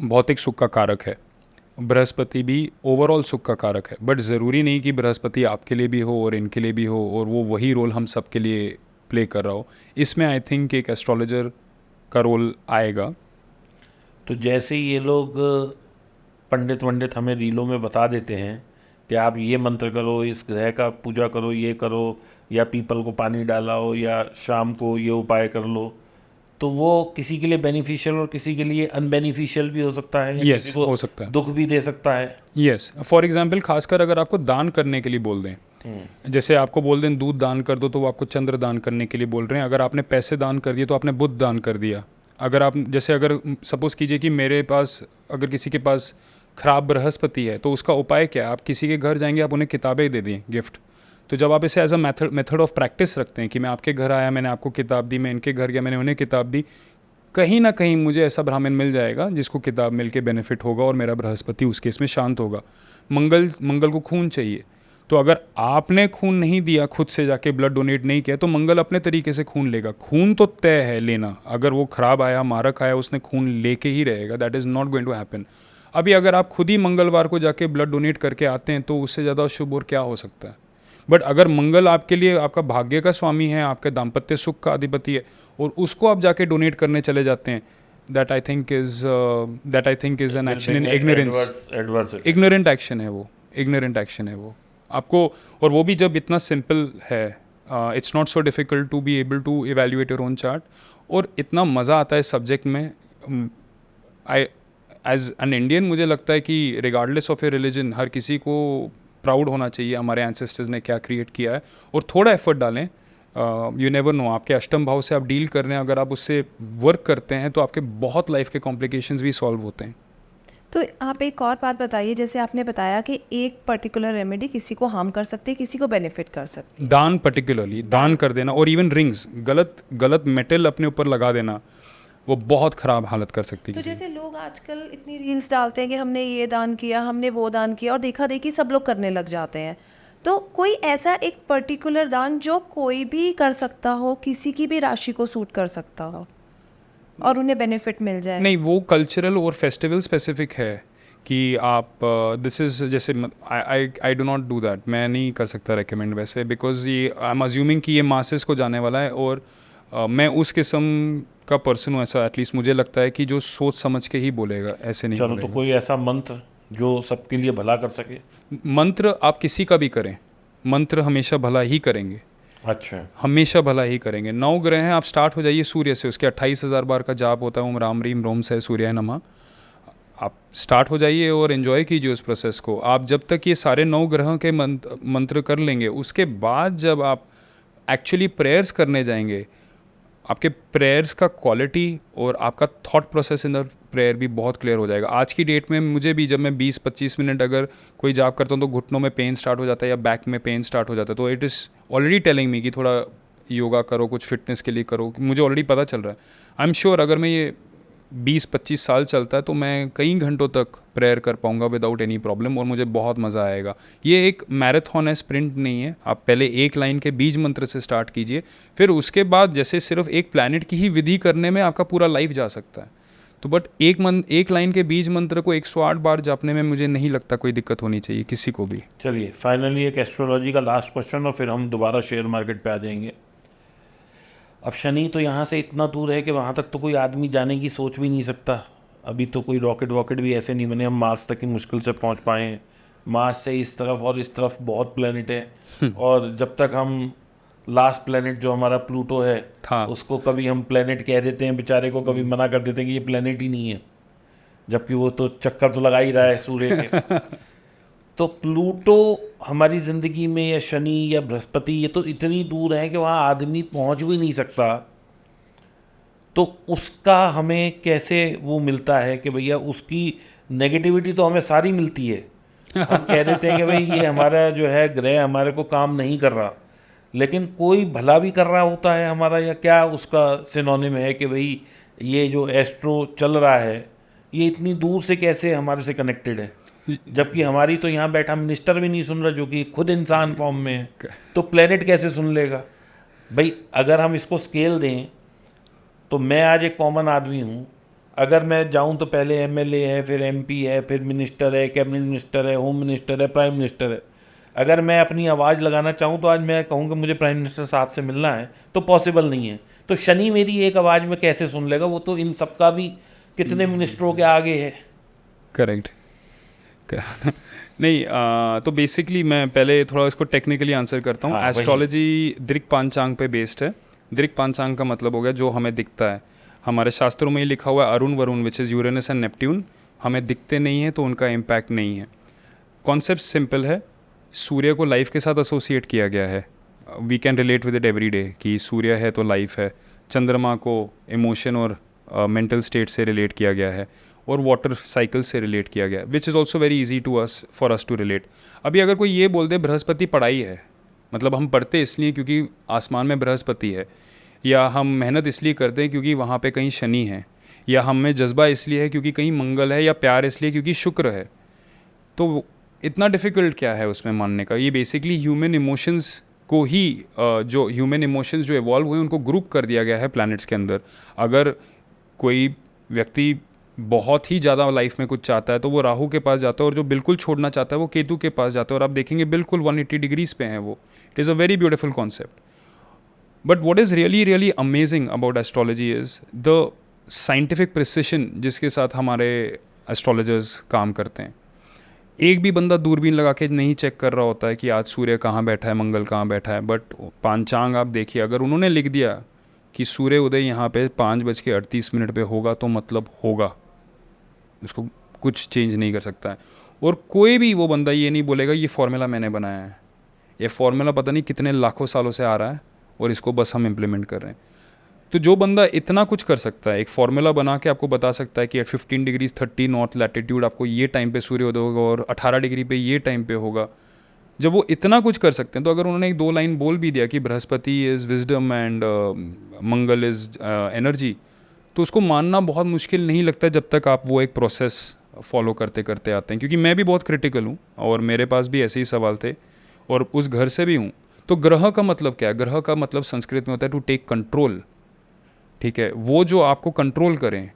भौतिक सुख का कारक है, बृहस्पति भी ओवरऑल सुख का कारक है, बट ज़रूरी नहीं कि बृहस्पति आपके लिए भी हो और इनके लिए भी हो, और वो वही रोल हम सब के लिए प्ले कर रहा हो। इसमें आई थिंक एक एस्ट्रोलॉजर का रोल आएगा। तो जैसे ये लोग पंडित वंडित हमें रीलों में बता देते हैं कि आप ये मंत्र करो, इस ग्रह का पूजा करो, ये करो, या पीपल को पानी डालाओ, या शाम को ये उपाय कर लो, तो वो किसी के लिए बेनिफिशियल और किसी के लिए अनबेनिफिशियल भी हो सकता है, या Yes, किसी को हो सकता है। दुख भी दे सकता है। यस, फॉर एग्जाम्पल खासकर अगर आपको दान करने के लिए बोल दें, जैसे आपको बोल दें दूध दान कर दो, तो वो आपको चंद्र दान करने के लिए बोल रहे हैं। अगर आपने पैसे दान कर दिए तो आपने बुध दान कर दिया। अगर आप जैसे अगर सपोज़ कीजिए कि मेरे पास, अगर किसी के पास खराब बृहस्पति है, तो उसका उपाय क्या है? आप किसी के घर जाएंगे, आप उन्हें किताबें दे दें गिफ्ट। तो जब आप इसे as a method of practice रखते हैं कि मैं आपके घर आया, मैंने आपको किताब दी, मैं इनके घर गया, मैंने उन्हें किताब दी, कहीं ना कहीं मुझे ऐसा ब्राह्मण मिल जाएगा जिसको किताब मिल के बेनिफिट होगा, और मेरा बृहस्पति उस केस में शांत होगा। मंगल को खून चाहिए, तो अगर आपने खून नहीं दिया, खुद से जाके ब्लड डोनेट नहीं किया, तो मंगल अपने तरीके से खून लेगा। खून तो तय है लेना, अगर वो खराब आया, मारक आया, उसने खून लेके ही रहेगा। That is not going to happen. अभी अगर आप खुद ही मंगलवार को जाके ब्लड डोनेट करके आते हैं, तो उससे ज़्यादा शुभ और क्या हो सकता है। बट अगर मंगल आपके लिए आपका भाग्य का स्वामी है, आपके दाम्पत्य सुख का अधिपति है, और उसको आप जाके डोनेट करने चले जाते हैं, that I think is an action in ignorance. Ignorant action है वो, इग्नोरेंट एक्शन है वो आपको। और वो भी जब इतना सिंपल है, it's not so difficult to be able to evaluate your own chart, और इतना मज़ा आता है सब्जेक्ट में। आई एज एन इंडियन मुझे लगता है कि रिगार्डलेस ऑफ ए रिलीजन, हर किसी को प्राउड होना चाहिए हमारे एंसेस्टर्स ने क्या क्रिएट किया है, और थोड़ा एफर्ट डालें। यू नेवर नो, आपके अष्टम भाव से आप डील कर रहे हैं, अगर आप उससे वर्क करते हैं तो आपके बहुत लाइफ के कॉम्प्लिकेशंस भी सॉल्व होते हैं। तो आप एक और बात बताइए, जैसे आपने बताया कि एक पर्टिकुलर रेमेडी किसी को हार्म कर सकती है, किसी को बेनिफिट कर सकती है। दान, पर्टिकुलरली दान कर देना, और इवन रिंग्स, गलत मेटल अपने ऊपर लगा देना, वो बहुत ख़राब हालत कर सकती है। तो जैसे लोग आजकल इतनी रील्स डालते हैं कि हमने ये दान किया, हमने वो दान किया, और देखा देखी सब लोग करने लग जाते हैं। तो कोई ऐसा एक पर्टिकुलर दान जो कोई भी कर सकता हो, किसी की भी राशि को सूट कर सकता हो और उन्हें बेनिफिट मिल जाए? नहीं, वो कल्चरल और फेस्टिवल स्पेसिफिक है कि आप दिस इज़, जैसे I do not do that, मैं नहीं कर सकता रेकमेंड वैसे, बिकॉज ये आई एम अज्यूमिंग कि ये मासेस को जाने वाला है, और मैं उस किस्म का पर्सन हूँ, ऐसा एटलीस्ट मुझे लगता है कि जो सोच समझ के ही बोलेगा, ऐसे नहीं चलो, बोलेगा। तो कोई ऐसा मंत्र जो सबके लिए भला कर सके? मंत्र आप किसी का भी करें, मंत्र हमेशा भला ही करेंगे, अच्छा, हमेशा भला ही करेंगे। 9 ग्रह हैं, आप स्टार्ट हो जाइए सूर्य से, उसके 28,000 बार का जाप होता है, ओम राम रीम रोम से सूर्याय नमः। आप स्टार्ट हो जाइए और एंजॉय कीजिए उस प्रोसेस को। आप जब तक ये सारे 9 ग्रहों के मंत्र कर लेंगे, उसके बाद जब आप एक्चुअली प्रेयर्स करने जाएंगे, आपके प्रेयर्स का क्वालिटी और आपका thought process in the prayer भी बहुत क्लियर हो जाएगा। आज की डेट में मुझे भी, जब मैं 20-25 मिनट अगर कोई जाप करता हूँ तो घुटनों में पेन स्टार्ट हो जाता है या बैक में पेन स्टार्ट हो जाता है, तो it is already telling me कि थोड़ा योगा करो, कुछ फिटनेस के लिए करो। मुझे ऑलरेडी पता चल रहा है। आई एम श्योर अगर मैं ये 20-25 साल चलता है तो मैं कई घंटों तक प्रेयर कर पाऊंगा विदाउट एनी प्रॉब्लम, और मुझे बहुत मज़ा आएगा। ये एक मैराथन है, स्प्रिंट नहीं है। आप पहले एक लाइन के बीज मंत्र से स्टार्ट कीजिए, फिर उसके बाद जैसे सिर्फ एक प्लैनेट की ही विधि करने में आपका पूरा लाइफ जा सकता है। तो बट एक लाइन के बीज मंत्र को 108 बार जपने में मुझे नहीं लगता कोई दिक्कत होनी चाहिए किसी को भी। चलिए फाइनली एक एस्ट्रोलॉजी का लास्ट क्वेश्चन और फिर हम दोबारा शेयर मार्केट पे आ जाएंगे। अब शनि तो यहाँ से इतना दूर है कि वहाँ तक तो कोई आदमी जाने की सोच भी नहीं सकता। अभी तो कोई रॉकेट भी ऐसे नहीं बने हम मार्स तक की मुश्किल से पहुँच पाए हैं। मार्स से इस तरफ और इस तरफ बहुत प्लेनेट है और जब तक हम लास्ट प्लेनेट जो हमारा प्लूटो है था, उसको कभी हम प्लेनेट कह देते हैं बेचारे को, कभी मना कर देते हैं कि ये प्लेनेट ही नहीं है, जबकि वो तो चक्कर तो लगा ही रहा है सूर्य के। तो प्लूटो हमारी ज़िंदगी में या शनि या बृहस्पति ये तो इतनी दूर है कि वहाँ आदमी पहुँच भी नहीं सकता। तो उसका हमें कैसे वो मिलता है कि भैया उसकी नेगेटिविटी तो हमें सारी मिलती है। हम कह देते हैं कि भाई ये हमारा जो है ग्रह हमारे को काम नहीं कर रहा, लेकिन कोई भला भी कर रहा होता है हमारा, या क्या उसका सिनोनिम है कि भाई ये जो एस्ट्रो चल रहा है ये इतनी दूर से कैसे हमारे से कनेक्टेड है, जबकि हमारी तो यहाँ बैठा मिनिस्टर भी नहीं सुन रहा जो कि खुद इंसान फॉर्म में है, तो प्लेनेट कैसे सुन लेगा भाई। अगर हम इसको स्केल दें तो मैं आज एक कॉमन आदमी हूँ, अगर मैं जाऊँ तो पहले एमएलए है, फिर एमपी है, फिर मिनिस्टर है, कैबिनेट मिनिस्टर है, होम मिनिस्टर है, प्राइम मिनिस्टर है। अगर मैं अपनी आवाज़ लगाना चाहूँ तो आज मैं कहूँ कि मुझे प्राइम मिनिस्टर साहब से मिलना है तो पॉसिबल नहीं है। तो शनि मेरी एक आवाज़ में कैसे सुन लेगा, वो तो इन सबका भी कितने मिनिस्टरों के आगे है। करेक्ट। नहीं, तो बेसिकली मैं पहले थोड़ा इसको टेक्निकली आंसर करता हूँ। हाँ, एस्ट्रोलॉजी दृक पांचांग पे बेस्ड है। दृक पांचांग का मतलब हो गया जो हमें दिखता है। हमारे शास्त्रों में ये लिखा हुआ है Arun Varun which is Uranus and Neptune, हमें दिखते नहीं है तो उनका इम्पैक्ट नहीं है। कॉन्सेप्ट सिंपल है, सूर्य को लाइफ के साथ एसोसिएट किया गया है। We can relate with it every day कि सूर्य है तो लाइफ है। चंद्रमा को इमोशन और मेंटल स्टेट से रिलेट किया गया है, और वाटर साइकिल से रिलेट किया गया, which is also very easy to us for us to relate. अभी अगर कोई ये बोल दे बृहस्पति पढ़ाई है, मतलब हम पढ़ते इसलिए क्योंकि आसमान में बृहस्पति है, या हम मेहनत इसलिए करते हैं क्योंकि वहाँ पे कहीं शनि है, या हम में जज्बा इसलिए है क्योंकि कहीं मंगल है, या प्यार इसलिए क्योंकि शुक्र है, तो इतना डिफ़िकल्ट क्या है उसमें मानने का। ये बेसिकली ह्यूमन इमोशंस को ही जो ह्यूमन इमोशंस जो इवॉल्व हुए उनको ग्रुप कर दिया गया है प्लैनेट्स के अंदर। अगर कोई व्यक्ति बहुत ही ज़्यादा लाइफ में कुछ चाहता है तो वो राहु के पास जाता है, और जो बिल्कुल छोड़ना चाहता है वो केतु के पास जाता है, और आप देखेंगे बिल्कुल 180 डिग्रीज पे हैं वो। It is a very beautiful concept. But what is really amazing about astrology is the scientific precision जिसके साथ हमारे एस्ट्रोलॉजर्स काम करते हैं। एक भी बंदा दूरबीन लगा के नहीं चेक कर रहा होता है कि आज सूर्य कहाँ बैठा है, मंगल कहाँ बैठा है, बट पांचांग आप देखिए, अगर उन्होंने लिख दिया कि सूर्य उदय यहाँ पे 5:38 पे होगा तो मतलब होगा, उसको कुछ चेंज नहीं कर सकता है। और कोई भी वो बंदा ये नहीं बोलेगा ये फॉर्मूला मैंने बनाया है, ये फॉर्मूला पता नहीं कितने लाखों सालों से आ रहा है और इसको बस हम इम्प्लीमेंट कर रहे हैं। तो जो बंदा इतना कुछ कर सकता है, एक फॉर्मूला बना के आपको बता सकता है कि एट 15 डिग्रीज 30 नॉर्थ लैटिट्यूड आपको ये टाइम पे सूर्योदय होगा और 18 डिग्री पे ये टाइम पे होगा, जब वो इतना कुछ कर सकते हैं, तो अगर उन्होंने एक 2 लाइन बोल भी दिया कि Brihaspati is wisdom and Mangal is energy, तो उसको मानना बहुत मुश्किल नहीं लगता जब तक आप वो एक प्रोसेस फॉलो करते करते आते हैं। क्योंकि मैं भी बहुत क्रिटिकल हूँ और मेरे पास भी ऐसे ही सवाल थे, और उस घर से भी हूँ। तो ग्रह का मतलब क्या है? ग्रह का मतलब संस्कृत में होता है टू टेक कंट्रोल, ठीक है, वो जो आपको कंट्रोल करें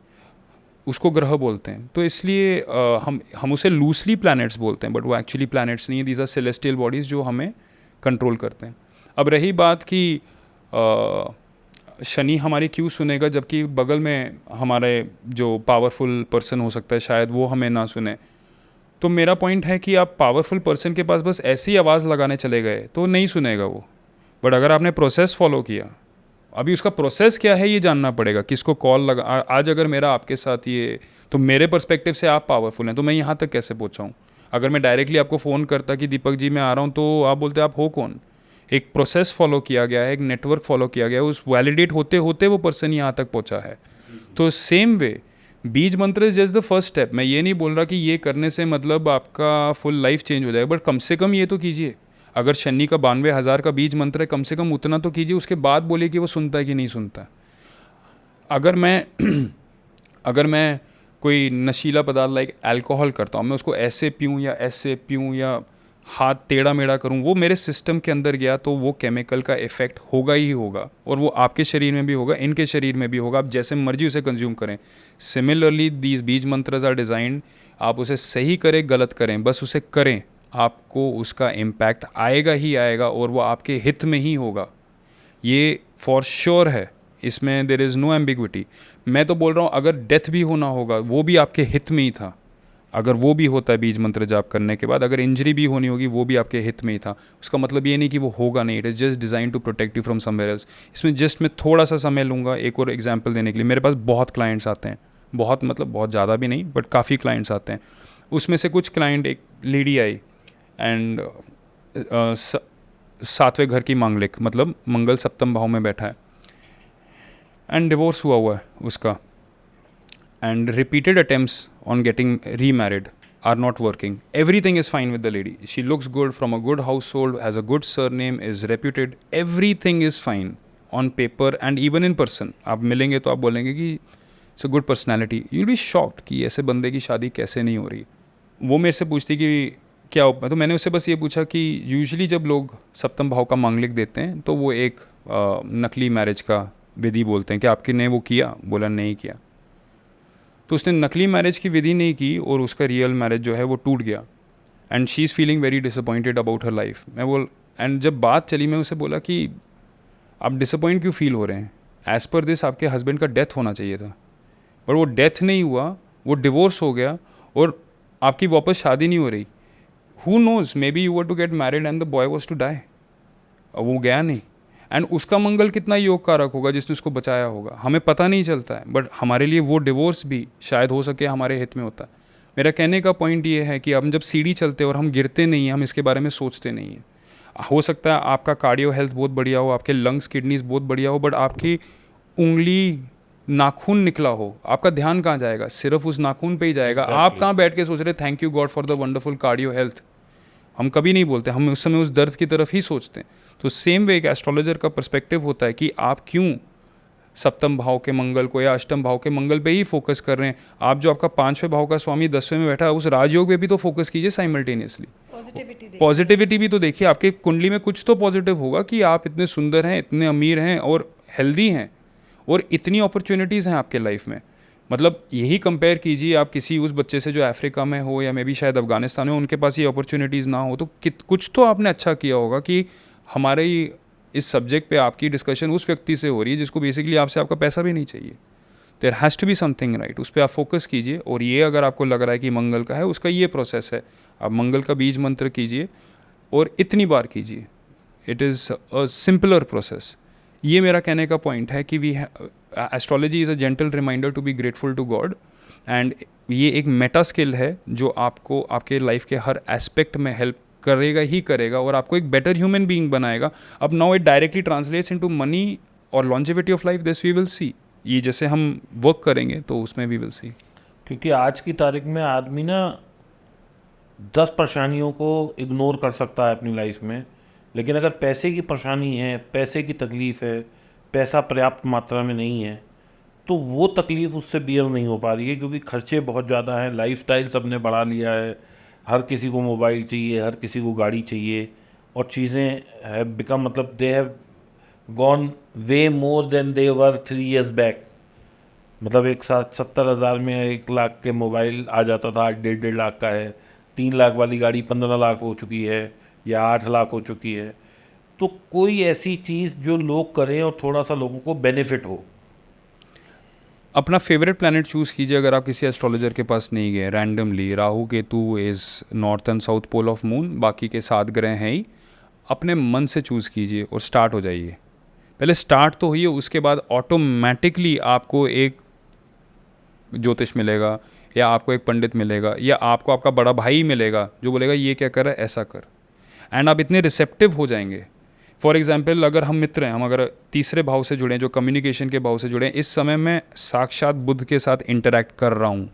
उसको ग्रह बोलते हैं। तो इसलिए हम उसे लूसली प्लैनेट्स बोलते हैं, बट वो एक्चुअली प्लैनेट्स नहीं है, दीज आर सेलेस्टियल बॉडीज़ जो हमें कंट्रोल करते हैं। अब रही बात कि शनि हमारी क्यों सुनेगा जबकि बगल में हमारे जो पावरफुल पर्सन हो सकता है शायद वो हमें ना सुने, तो मेरा पॉइंट है कि आप पावरफुल पर्सन के पास बस ऐसी आवाज़ लगाने चले गए तो नहीं सुनेगा वो, बट अगर आपने प्रोसेस फॉलो किया, अभी उसका प्रोसेस क्या है ये जानना पड़ेगा, किसको कॉल लगा। आज अगर मेरा आपके साथ ये, तो मेरे पर्सपेक्टिव से आप पावरफुल हैं, तो मैं यहाँ तक कैसे पहुँचाऊँ? अगर मैं डायरेक्टली आपको फ़ोन करता कि दीपक जी मैं आ रहा हूँ, तो आप बोलते आप हो कौन? एक प्रोसेस फॉलो किया गया है, एक नेटवर्क फॉलो किया गया है, उस वैलिडेट होते होते वो पर्सन यहाँ तक पहुँचा है। तो सेम वे बीज मंत्र is just the first step. मैं ये नहीं बोल रहा कि ये करने से मतलब आपका फुल लाइफ चेंज हो जाएगा, बट कम से कम ये तो कीजिए। अगर शनि का 92,000 का बीज मंत्र है, कम से कम उतना तो कीजिए, उसके बाद बोलिए कि वो सुनता है कि नहीं सुनता है। अगर मैं अगर मैं कोई नशीला पदार्थ लाइक अल्कोहल करता हूँ, मैं उसको ऐसे पीऊँ या हाथ टेढ़ा मेढ़ा करूँ, वो मेरे सिस्टम के अंदर गया तो वो केमिकल का इफेक्ट होगा ही होगा, और वो आपके शरीर में भी होगा, इनके शरीर में भी होगा, आप जैसे मर्जी उसे कंज्यूम करें। सिमिलरली दीज बीज मंत्रस आर डिज़ाइंड, आप उसे सही करें गलत करें, बस उसे करें, आपको उसका इम्पैक्ट आएगा ही आएगा, और वो आपके हित में ही होगा, ये फॉर श्योर है। इसमें देयर इज़ नो एम्बिग्विटी। मैं तो बोल रहा हूँ अगर डेथ भी होना होगा वो भी आपके हित में ही था, अगर वो भी होता है बीज मंत्र जाप करने के बाद, अगर इंजरी भी होनी होगी वो भी आपके हित में ही था। उसका मतलब ये नहीं कि वो होगा नहीं, it is just design to protect you from somewhere else. इसमें जस्ट मैं थोड़ा सा समय लूँगा एक और एग्जांपल देने के लिए। मेरे पास बहुत क्लाइंट्स आते हैं, बहुत मतलब बहुत ज़्यादा भी नहीं, बट काफ़ी क्लाइंट्स आते हैं। उसमें से कुछ क्लाइंट, एक लेडी आई एंड 7वें घर की मांगलिक, मतलब मंगल सप्तम भाव में बैठा है, एंड डिवोर्स हुआ है उसका, and repeated attempts on getting remarried are not working. Everything is fine with the lady. She looks good, from a good household, has a good surname, is reputed. Everything is fine on paper and even in person. आप मिलेंगे तो आप बोलेंगे कि it's a good personality. You'll be shocked कि ऐसे बंदे की शादी कैसे नहीं हो रही। वो मेरे से पूछती कि क्या हो, तो मैंने उससे बस ये पूछा कि यूजुअली जब लोग सप्तम भाव का मांगलिक देते हैं तो वो एक नकली मैरिज का विधि बोलते हैं कि आपके ने वो किया, बोला नहीं किया, तो उसने नकली मैरिज की विधि नहीं की और उसका रियल मैरिज जो है वो टूट गया, and she is feeling very disappointed about her life. मैं बोल, एंड जब बात चली मैं उसे बोला कि आप डिसअपॉइंट क्यों फील हो रहे हैं, एज़ पर दिस आपके हस्बैंड का डेथ होना चाहिए था, पर वो डेथ नहीं हुआ, वो डिवोर्स हो गया और आपकी वापस शादी नहीं हो रही। Who knows, maybe you were to get married and the boy was to die, वो गया नहीं, एंड उसका मंगल कितना योग कारक होगा जिसने उसको बचाया होगा, हमें पता नहीं चलता है, बट हमारे लिए वो डिवोर्स भी शायद हो सके हमारे हित में होता है। मेरा कहने का पॉइंट ये है कि हम जब सीढ़ी चलते हैं और हम गिरते नहीं हैं, हम इसके बारे में सोचते नहीं हैं। हो सकता है आपका कार्डियो हेल्थ बहुत बढ़िया हो, आपके लंग्स किडनीज बहुत बढ़िया हो, बट आपकी उंगली नाखून निकला हो, आपका ध्यान कहाँ जाएगा? सिर्फ उस नाखून पे ही जाएगा। आप कहाँ बैठ के सोच रहे thank you God for the wonderful cardio health, हम कभी नहीं बोलते, हम उस समय उस दर्द की तरफ ही सोचते हैं। तो सेम वे एक एस्ट्रोलॉजर का पर्सपेक्टिव होता है कि आप क्यों सप्तम भाव के मंगल को या अष्टम भाव के मंगल पे ही फोकस कर रहे हैं। आप जो आपका 5वें भाव का स्वामी 10वें में बैठा है, उस राजयोग पे भी तो फोकस कीजिए साइमल्टेनियसली। पॉजिटिविटी भी तो देखिए, आपके कुंडली में कुछ तो पॉजिटिव होगा कि आप इतने सुंदर हैं, इतने अमीर हैं और हेल्दी हैं और इतनी अपॉर्चुनिटीज़ हैं आपके लाइफ में। मतलब यही कंपेयर कीजिए आप किसी उस बच्चे से जो अफ्रीका में हो या मे बी शायद अफगानिस्तान में, उनके पास ये अपॉर्चुनिटीज़ ना हो, तो कुछ तो आपने अच्छा किया होगा कि हमारे इस सब्जेक्ट पे आपकी डिस्कशन उस व्यक्ति से हो रही है जिसको बेसिकली आपसे आपका पैसा भी नहीं चाहिए। There has to be something right, उस पर आप फोकस कीजिए। और ये अगर आपको लग रहा है कि मंगल का है, उसका ये प्रोसेस है, आप मंगल का बीज मंत्र कीजिए और इतनी बार कीजिए, it is a simpler process. ये मेरा कहने का पॉइंट है कि astrology is a gentle reminder to be grateful to God, and ये एक मेटा स्किल है जो आपको आपके लाइफ के हर एस्पेक्ट में हेल्प करेगा ही करेगा और आपको एक बेटर ह्यूमन बीइंग बनाएगा। अब now it directly translates into money और longevity of life, this we will see. ये जैसे हम वर्क करेंगे तो उसमें वी विल सी। क्योंकि आज की तारीख में आदमी ना 10 परेशानियों को इग्नोर कर सकता है अपनी लाइफ में, लेकिन अगर पैसे की परेशानी है, पैसे की तकलीफ़ है, पैसा पर्याप्त मात्रा में नहीं है, तो वो तकलीफ़ उससे बियर नहीं हो पा रही है, क्योंकि खर्चे बहुत ज़्यादा हैं, लाइफस्टाइल सबने बढ़ा लिया है, हर किसी को मोबाइल चाहिए, हर किसी को गाड़ी चाहिए, और चीज़ें हैव बिकम, मतलब they have gone way more than they were 3 years back. मतलब एक साथ 70,000 में 1 लाख के मोबाइल आ जाता था, आज 1.5 लाख का है। 3 लाख वाली गाड़ी 15 लाख हो चुकी है या 8 लाख हो चुकी है। तो कोई ऐसी चीज़ जो लोग करें और थोड़ा सा लोगों को बेनिफिट हो। अपना फेवरेट प्लैनेट चूज़ कीजिए। अगर आप किसी एस्ट्रोलॉजर के पास नहीं गए, randomly Rahu Ketu is north and south pole of moon, बाकी के 7 ग्रह हैं ही, अपने मन से चूज़ कीजिए और स्टार्ट हो जाइए। पहले स्टार्ट तो होइए, उसके बाद ऑटोमेटिकली आपको एक ज्योतिष मिलेगा, या आपको एक पंडित मिलेगा, या आपको आपका बड़ा भाई मिलेगा जो बोलेगा ये क्या कर रहा है, ऐसा कर। एंड आप इतने रिसेप्टिव हो जाएंगे। फॉर एग्जाम्पल, अगर हम मित्र हैं, हम अगर तीसरे भाव से जुड़े हैं, जो कम्युनिकेशन के भाव से जुड़े हैं, इस समय मैं साक्षात बुद्ध के साथ इंटरैक्ट कर रहा हूँ।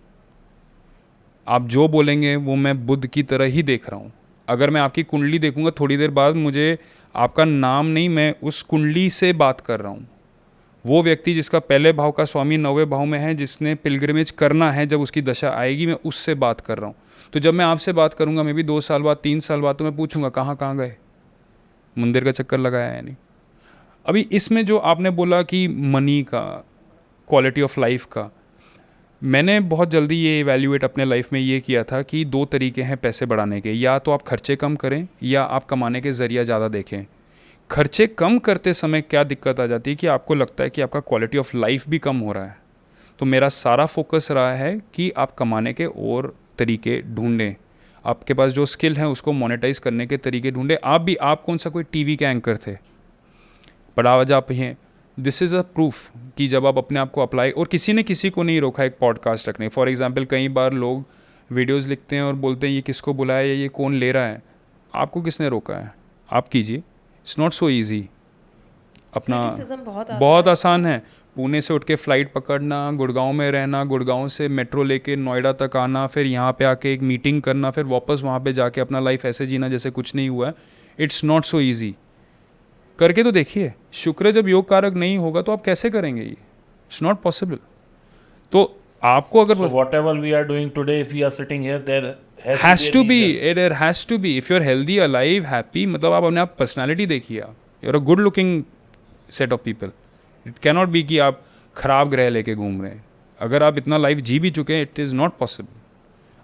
आप जो बोलेंगे वो मैं बुद्ध की तरह ही देख रहा हूँ। अगर मैं आपकी कुंडली देखूंगा, थोड़ी देर बाद मुझे आपका नाम नहीं, मैं उस कुंडली से बात कर रहा हूँ। वो व्यक्ति जिसका पहले भाव का स्वामी 9वें भाव में है, जिसने पिलग्रिमेज करना है, जब उसकी दशा आएगी, मैं उससे बात कर रहा हूँ। तो जब मैं आपसे बात करूँगा, मे भी 2 साल बाद, 3 साल बाद, तो मैं पूछूंगा कहाँ कहाँ गए, मंदिर का चक्कर लगाया है नहीं। अभी इसमें जो आपने बोला कि मनी का, क्वालिटी ऑफ लाइफ का, मैंने बहुत जल्दी ये इवैल्यूएट अपने लाइफ में ये किया था कि 2 तरीके हैं पैसे बढ़ाने के। या तो आप खर्चे कम करें, या आप कमाने के ज़रिया ज़्यादा देखें। खर्चे कम करते समय क्या दिक्कत आ जाती है कि आपको लगता है कि आपका क्वालिटी ऑफ लाइफ भी कम हो रहा है। तो मेरा सारा फोकस रहा है कि आप कमाने के और तरीके ढूंढें, आपके पास जो स्किल है उसको मोनेटाइज करने के तरीके ढूंढें। आप कौन सा कोई टीवी के एंकर थे, पर आज आप हैं। दिस इज़ अ प्रूफ कि जब आप अपने आप को अप्लाई, और किसी ने किसी को नहीं रोका एक पॉडकास्ट रखने। फॉर एग्जांपल, कई बार लोग वीडियोस लिखते हैं और बोलते हैं ये किसको बुलाया या ये कौन ले रहा है। आपको किसने रोका है? आप कीजिए। It's not so easy. अपना बहुत आसान है। पुणे से उठ के फ़्लाइट पकड़ना, गुड़गांव में रहना, गुड़गांव से मेट्रो लेके नोएडा तक आना, फिर यहाँ पे आके एक मीटिंग करना, फिर वापस वहाँ पे जाके अपना लाइफ ऐसे जीना जैसे कुछ नहीं हुआ है। It's not so easy. करके तो देखिए। शुक्र जब योग कारक नहीं होगा तो आप कैसे करेंगे ये? It's not possible. तो आपको अगर So whatever we are doing today, if we are sitting here, there has to to be a be, reason. There has to be. If you are healthy, alive, happy, मतलब आप अपने आप personality देखिए। आप you are a good looking set of people. It cannot be कि आप खराब ग्रह लेके घूम रहे हैं। अगर आप इतना लाइफ जी भी चुके हैं, इट इज़ नॉट पॉसिबल।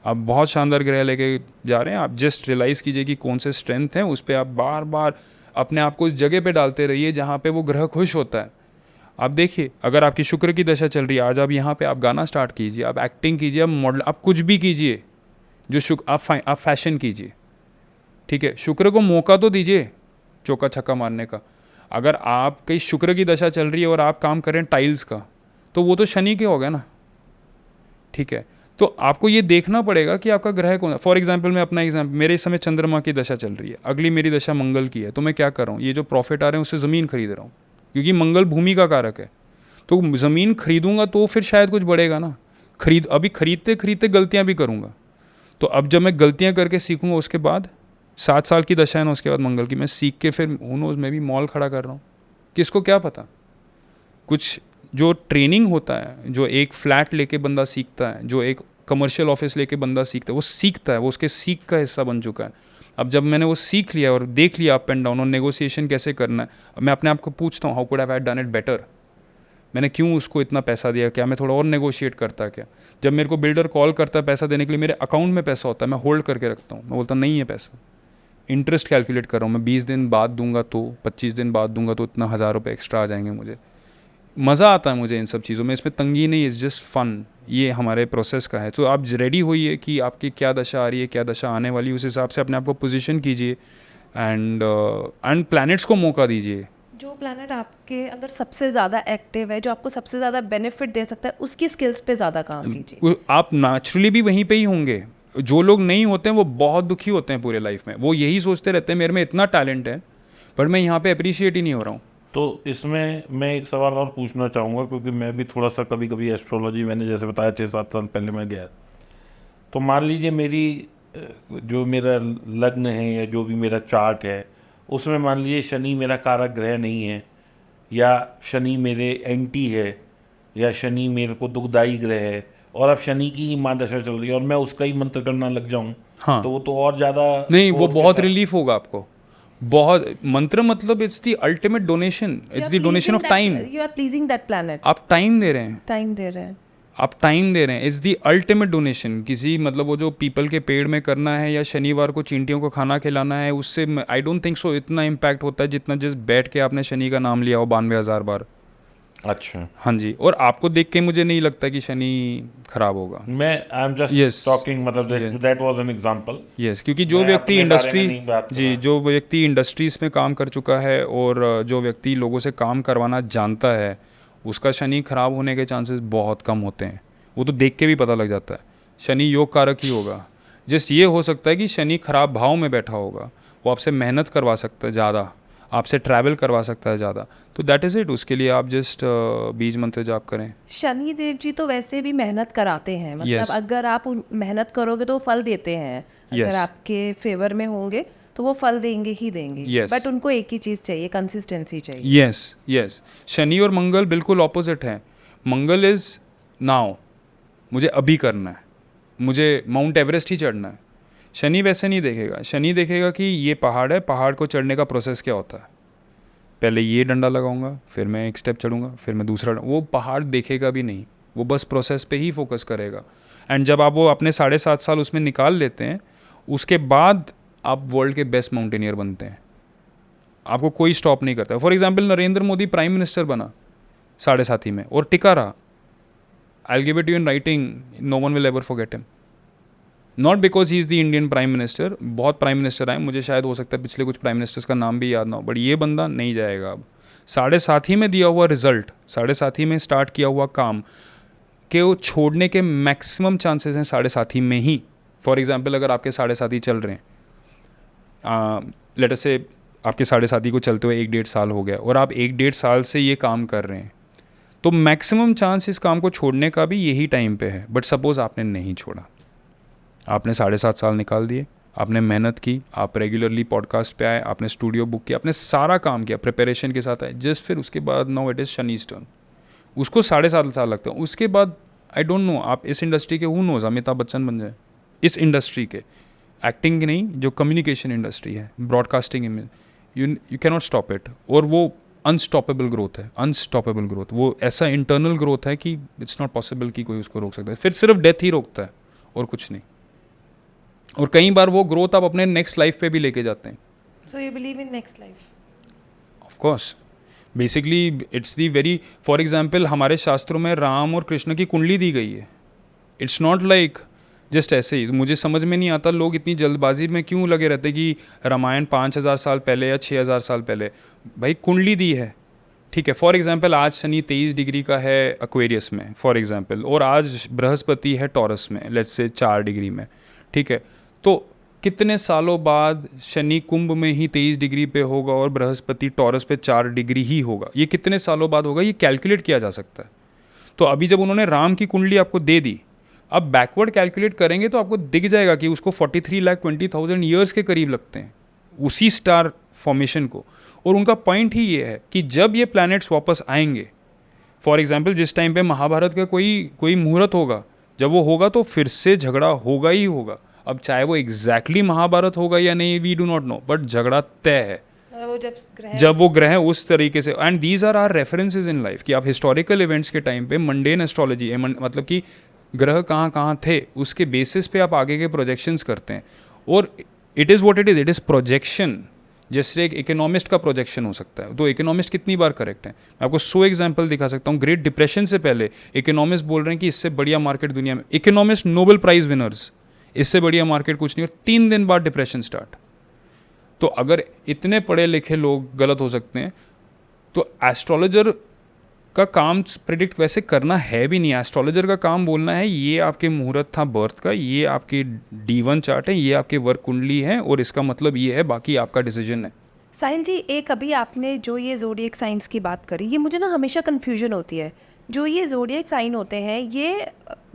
आप बहुत शानदार ग्रह लेके जा रहे हैं। आप जस्ट रियलाइज़ कीजिए कि कौन से स्ट्रेंथ हैं, उस पर आप बार बार अपने आप को उस जगह पे डालते रहिए जहाँ पे वो ग्रह खुश होता है। आप देखिए, अगर आपकी शुक्र की दशा चल रही है, आज आप यहाँ पे आप गाना स्टार्ट कीजिए, आप एक्टिंग कीजिए, आप मॉडल, आप कुछ भी कीजिए जो आप फैशन कीजिए, ठीक है। शुक्र को मौका तो दीजिए चौका छक्का मारने का। अगर आप कहीं शुक्र की दशा चल रही है और आप काम करें टाइल्स का, तो वो तो शनि के हो गए ना, ठीक है। तो आपको ये देखना पड़ेगा कि आपका ग्रह कौन। फॉर एग्जांपल, मैं अपना एग्जांपल, मेरे इस समय चंद्रमा की दशा चल रही है, अगली मेरी दशा मंगल की है, तो मैं क्या कर रहा हूँ, ये जो प्रॉफिट आ रहे हैं उससे ज़मीन खरीद रहा हूँ, क्योंकि मंगल भूमि का कारक है। तो ज़मीन खरीदूंगा तो फिर शायद कुछ बढ़ेगा ना। अभी खरीदते खरीदते गलतियाँ भी करूँगा, तो अब जब मैं गलतियाँ करके सीखूंगा, उसके बाद 7 साल की दशा है ना, उसके बाद मंगल की, मैं सीख के फिर मैं भी मॉल खड़ा कर रहा हूँ। किसको क्या पता। कुछ जो ट्रेनिंग होता है, जो एक फ्लैट लेके बंदा सीखता है, जो एक कमर्शियल ऑफिस लेके बंदा सीखता है, वो सीखता है, वो उसके सीख का हिस्सा बन चुका है। अब जब मैंने वो सीख लिया और देख लिया अप एंड डाउन और नेगोशिएशन कैसे करना है, अब मैं अपने आप को पूछता हूँ, how could I done it better. मैंने क्यों उसको इतना पैसा दिया, क्या मैं थोड़ा और नेगोशिएट करता क्या। जब मेरे को बिल्डर कॉल करता है पैसा देने के लिए, मेरे अकाउंट में पैसा होता है, मैं होल्ड करके रखता हूँ। मैं बोलता नहीं है पैसा, इंटरेस्ट कैलकुलेट कर रहा हूँ, मैं 20 दिन बाद दूंगा तो, 25 दिन बाद दूंगा तो इतना 1000 रुपये एक्स्ट्रा आ जाएंगे। मुझे मज़ा आता है मुझे इन सब चीज़ों में, इसमें तंगी नहीं, इज़ जस्ट फन। ये हमारे प्रोसेस का है। तो आप रेडी होइए कि आपकी क्या दशा आ रही है, क्या दशा आने वाली है, उस हिसाब से अपने आप को पोजीशन कीजिए एंड प्लैनेट्स को मौका दीजिए। जो प्लैनेट आपके अंदर सबसे ज़्यादा एक्टिव है, जो आपको सबसे ज़्यादा बेनिफिट दे सकता है, उसकी स्किल्स पे ज़्यादा काम कीजिए। आप नेचुरली भी वहीं पे ही होंगे। जो लोग नहीं होते हैं वो बहुत दुखी होते हैं पूरे लाइफ में। वो यही सोचते रहते हैं मेरे में इतना टैलेंट है, पर मैं यहाँ पे अप्रिशिएट ही नहीं हो रहा हूँ। तो इसमें मैं एक सवाल और पूछना चाहूँगा, क्योंकि मैं भी थोड़ा सा कभी कभी एस्ट्रोलॉजी, मैंने जैसे बताया 6-7 साल पहले मैं गया। तो मान लीजिए मेरी जो मेरा लग्न है या जो भी मेरा चार्ट है, उसमें मान लीजिए शनि मेरा कारक ग्रह नहीं है, या शनि मेरे एंटी है, या शनि मेरे को दुखदाई ग्रह है, और अब शनि की ही माँ दशा चल रही है और मैं उसका ही मंत्र करना लग जाऊँ, हाँ। तो वो तो और ज़्यादा नहीं, वो force के बहुत साथ- रिलीफ होगा आपको। बहुत मंत्र मतलब it's the ultimate donation, it's the donation of time. You are pleasing that planet, आप टाइम दे रहे हैं, टाइम दे रहे हैं। आप टाइम दे रहे हैं, इट्स दी अल्टीमेट डोनेशन। किसी मतलब वो जो पीपल के पेड़ में करना है या शनिवार को चींटियों को खाना खिलाना है, उससे आई डोंट थिंक सो इतना इम्पैक्ट होता है जितना जस्ट बैठ के आपने शनि का नाम लिया हो 92,000 बार। अच्छा, हाँ जी, और आपको देख के मुझे नहीं लगता कि शनि खराब होगा। मैं I M Yes. Just talking, मतलब Yes. That was an example. Yes, क्योंकि जो मैं व्यक्ति अपने बारे में इंडस्ट्री नहीं बात कर जी, रहा। जो व्यक्ति इंडस्ट्रीज़ में काम कर चुका है और जो व्यक्ति लोगों से काम करवाना जानता है, उसका शनि खराब होने के चांसेस बहुत कम होते हैं। वो तो देख के भी पता लग जाता है। शनि योग कारक ही होगा। जस्ट ये हो सकता है कि शनि खराब भाव में बैठा होगा, वो आपसे मेहनत करवा सकता है ज़्यादा, आपसे ट्रैवल करवा सकता है ज़्यादा, तो दैट इज़ इट। उसके लिए आप जस्ट बीज मंत्र जाप करें। शनि देव जी तो वैसे भी मेहनत कराते हैं, मतलब Yes. अगर आप मेहनत करोगे तो वो फल देते हैं। अगर Yes. आपके फेवर में होंगे तो वो फल देंगे ही देंगे। Yes. बट उनको एक ही चीज़ चाहिए, कंसिस्टेंसी चाहिए। यस यस, शनि और मंगल बिल्कुल ऑपोजिट हैं। मंगल इज़ नाउ, मुझे अभी करना है, मुझे माउंट एवरेस्ट ही चढ़ना है। शनि वैसे नहीं देखेगा। शनि देखेगा कि ये पहाड़ है, पहाड़ को चढ़ने का प्रोसेस क्या होता है, पहले ये डंडा लगाऊंगा, फिर मैं एक स्टेप चढ़ूंगा, फिर मैं दूसरा। वो पहाड़ देखेगा भी नहीं, वो बस प्रोसेस पे ही फोकस करेगा। एंड जब आप वो अपने 7.5 साल उसमें निकाल लेते हैं, उसके बाद आप वर्ल्ड के बेस्ट माउंटेनियर बनते हैं। आपको कोई स्टॉप नहीं करता। For example, Narendra Modi prime minister बना 7.5 में और टिका रहा। I give it you in writing, no one will ever forget him, not because he is the Indian prime minister. बहुत प्राइम मिनिस्टर आए, मुझे शायद हो सकता है पिछले कुछ प्राइम मिनिस्टर्स का नाम भी याद ना हो, बट ये बंदा नहीं जाएगा अब। 7.5 में दिया हुआ रिजल्ट, 7.5 में स्टार्ट किया हुआ काम के वो छोड़ने के मैक्सिमम चांसेस हैं 7.5 में ही। फॉर एग्जाम्पल, अगर आपके 7.5 चल रहे हैं, लेट अस से आपके 7.5 को चलते हुए 1-1.5 साल हो गया और आप 1-1.5 साल से ये काम कर रहे हैं, तो मैक्सिमम चांस इस काम को छोड़ने का भी यही टाइम पे है। बट सपोज़ आपने नहीं छोड़ा, आपने 7.5 साल निकाल दिए, आपने मेहनत की, आप रेगुलरली पॉडकास्ट पे आए, आपने स्टूडियो बुक किया, आपने सारा काम किया, प्रिपरेशन के साथ आए, जस्ट फिर उसके बाद नाउ इट इज़ शनि's टर्न। उसको 7.5 साल लगता है। उसके बाद आई डोंट नो, आप इस इंडस्ट्री के हु नोज अमिताभ बच्चन बन जाए, इस इंडस्ट्री के, एक्टिंग की नहीं, जो कम्युनिकेशन इंडस्ट्री है, broadcasting, you cannot stop it. और वो अनस्टॉपेबल ग्रोथ है, अनस्टॉपेबल ग्रोथ। वो ऐसा इंटरनल ग्रोथ है कि इट्स नॉट पॉसिबल कि कोई उसको रोक सकता है। फिर सिर्फ डेथ ही रोकता है और कुछ नहीं। और कई बार वो ग्रोथ आप अपने नेक्स्ट लाइफ पे भी लेके जाते हैं। So you believe in next life? Of course, basically it's the very, for example, हमारे शास्त्रों में राम और कृष्ण की कुंडली दी गई है। इट्स नॉट लाइक जस्ट ऐसे ही। मुझे समझ में नहीं आता लोग इतनी जल्दबाजी में क्यों लगे रहते कि रामायण 5,000 साल पहले या 6,000 साल पहले। भाई कुंडली दी है, ठीक है। फॉर एग्जाम्पल, आज शनि 23 डिग्री का है एक्वेरियस में, फॉर एग्जाम्पल, और आज बृहस्पति है टॉरस में, लेट्स से 4 डिग्री में, ठीक है। तो कितने सालों बाद शनि कुंभ में ही 23 डिग्री पे होगा और बृहस्पति टॉरस पे 4 डिग्री ही होगा? ये कितने सालों बाद होगा, ये कैलकुलेट किया जा सकता है। तो अभी जब उन्होंने राम की कुंडली आपको दे दी, अब बैकवर्ड कैलकुलेट करेंगे तो आपको दिख जाएगा कि उसको 43,20,000 ईयर्स के करीब लगते हैं उसी स्टार फॉर्मेशन को। और उनका पॉइंट ही ये है कि जब ये प्लैनेट्स वापस आएंगे, फॉर एग्जाम्पल, जिस टाइम पे महाभारत का कोई मुहूर्त होगा, जब वो होगा तो फिर से झगड़ा होगा ही होगा। अब चाहे वो एग्जैक्टली महाभारत होगा या नहीं, we do not know, but झगड़ा तय है जब वो ग्रह उस तरीके से। And these are are references in life कि आप हिस्टोरिकल इवेंट्स के टाइम पे मंडेन एस्ट्रोलॉजी, मतलब कि ग्रह कहाँ कहाँ थे, उसके बेसिस पे आप आगे के प्रोजेक्शंस करते हैं। और it is what it is, it is projection. जैसे एक इकोनॉमिस्ट का प्रोजेक्शन हो सकता है, तो इकोनॉमिस्ट कितनी बार करेक्ट है? मैं आपको 100 एग्जाम्पल दिखा सकता हूँ। ग्रेट डिप्रेशन से पहले इकोनॉमिस्ट बोल रहे हैं कि इससे बढ़िया मार्केट दुनिया में, इकोनॉमिस्ट नोबेल प्राइज विनर्स, इससे बढ़िया मार्केट कुछ नहीं। और 3 दिन बाद डिप्रेशन स्टार्ट। तो अगर इतने पढ़े लिखे लोग गलत हो सकते हैं, तो एस्ट्रोलॉजर का काम प्रिडिक्ट वैसे करना है भी नहीं। एस्ट्रोलॉजर का काम बोलना है ये आपके मुहूर्त था बर्थ का, ये आपकी D1 चार्ट है, ये आपके वर्क कुंडली है और इसका मतलब ये है, बाकी आपका डिसीजन है। साहिल जी, एक अभी आपने जो ये ज़ोडिएक साइंस की बात करी, ये मुझे ना हमेशा कन्फ्यूजन होती है। जो ये ज़ोडिएक साइन होते हैं, ये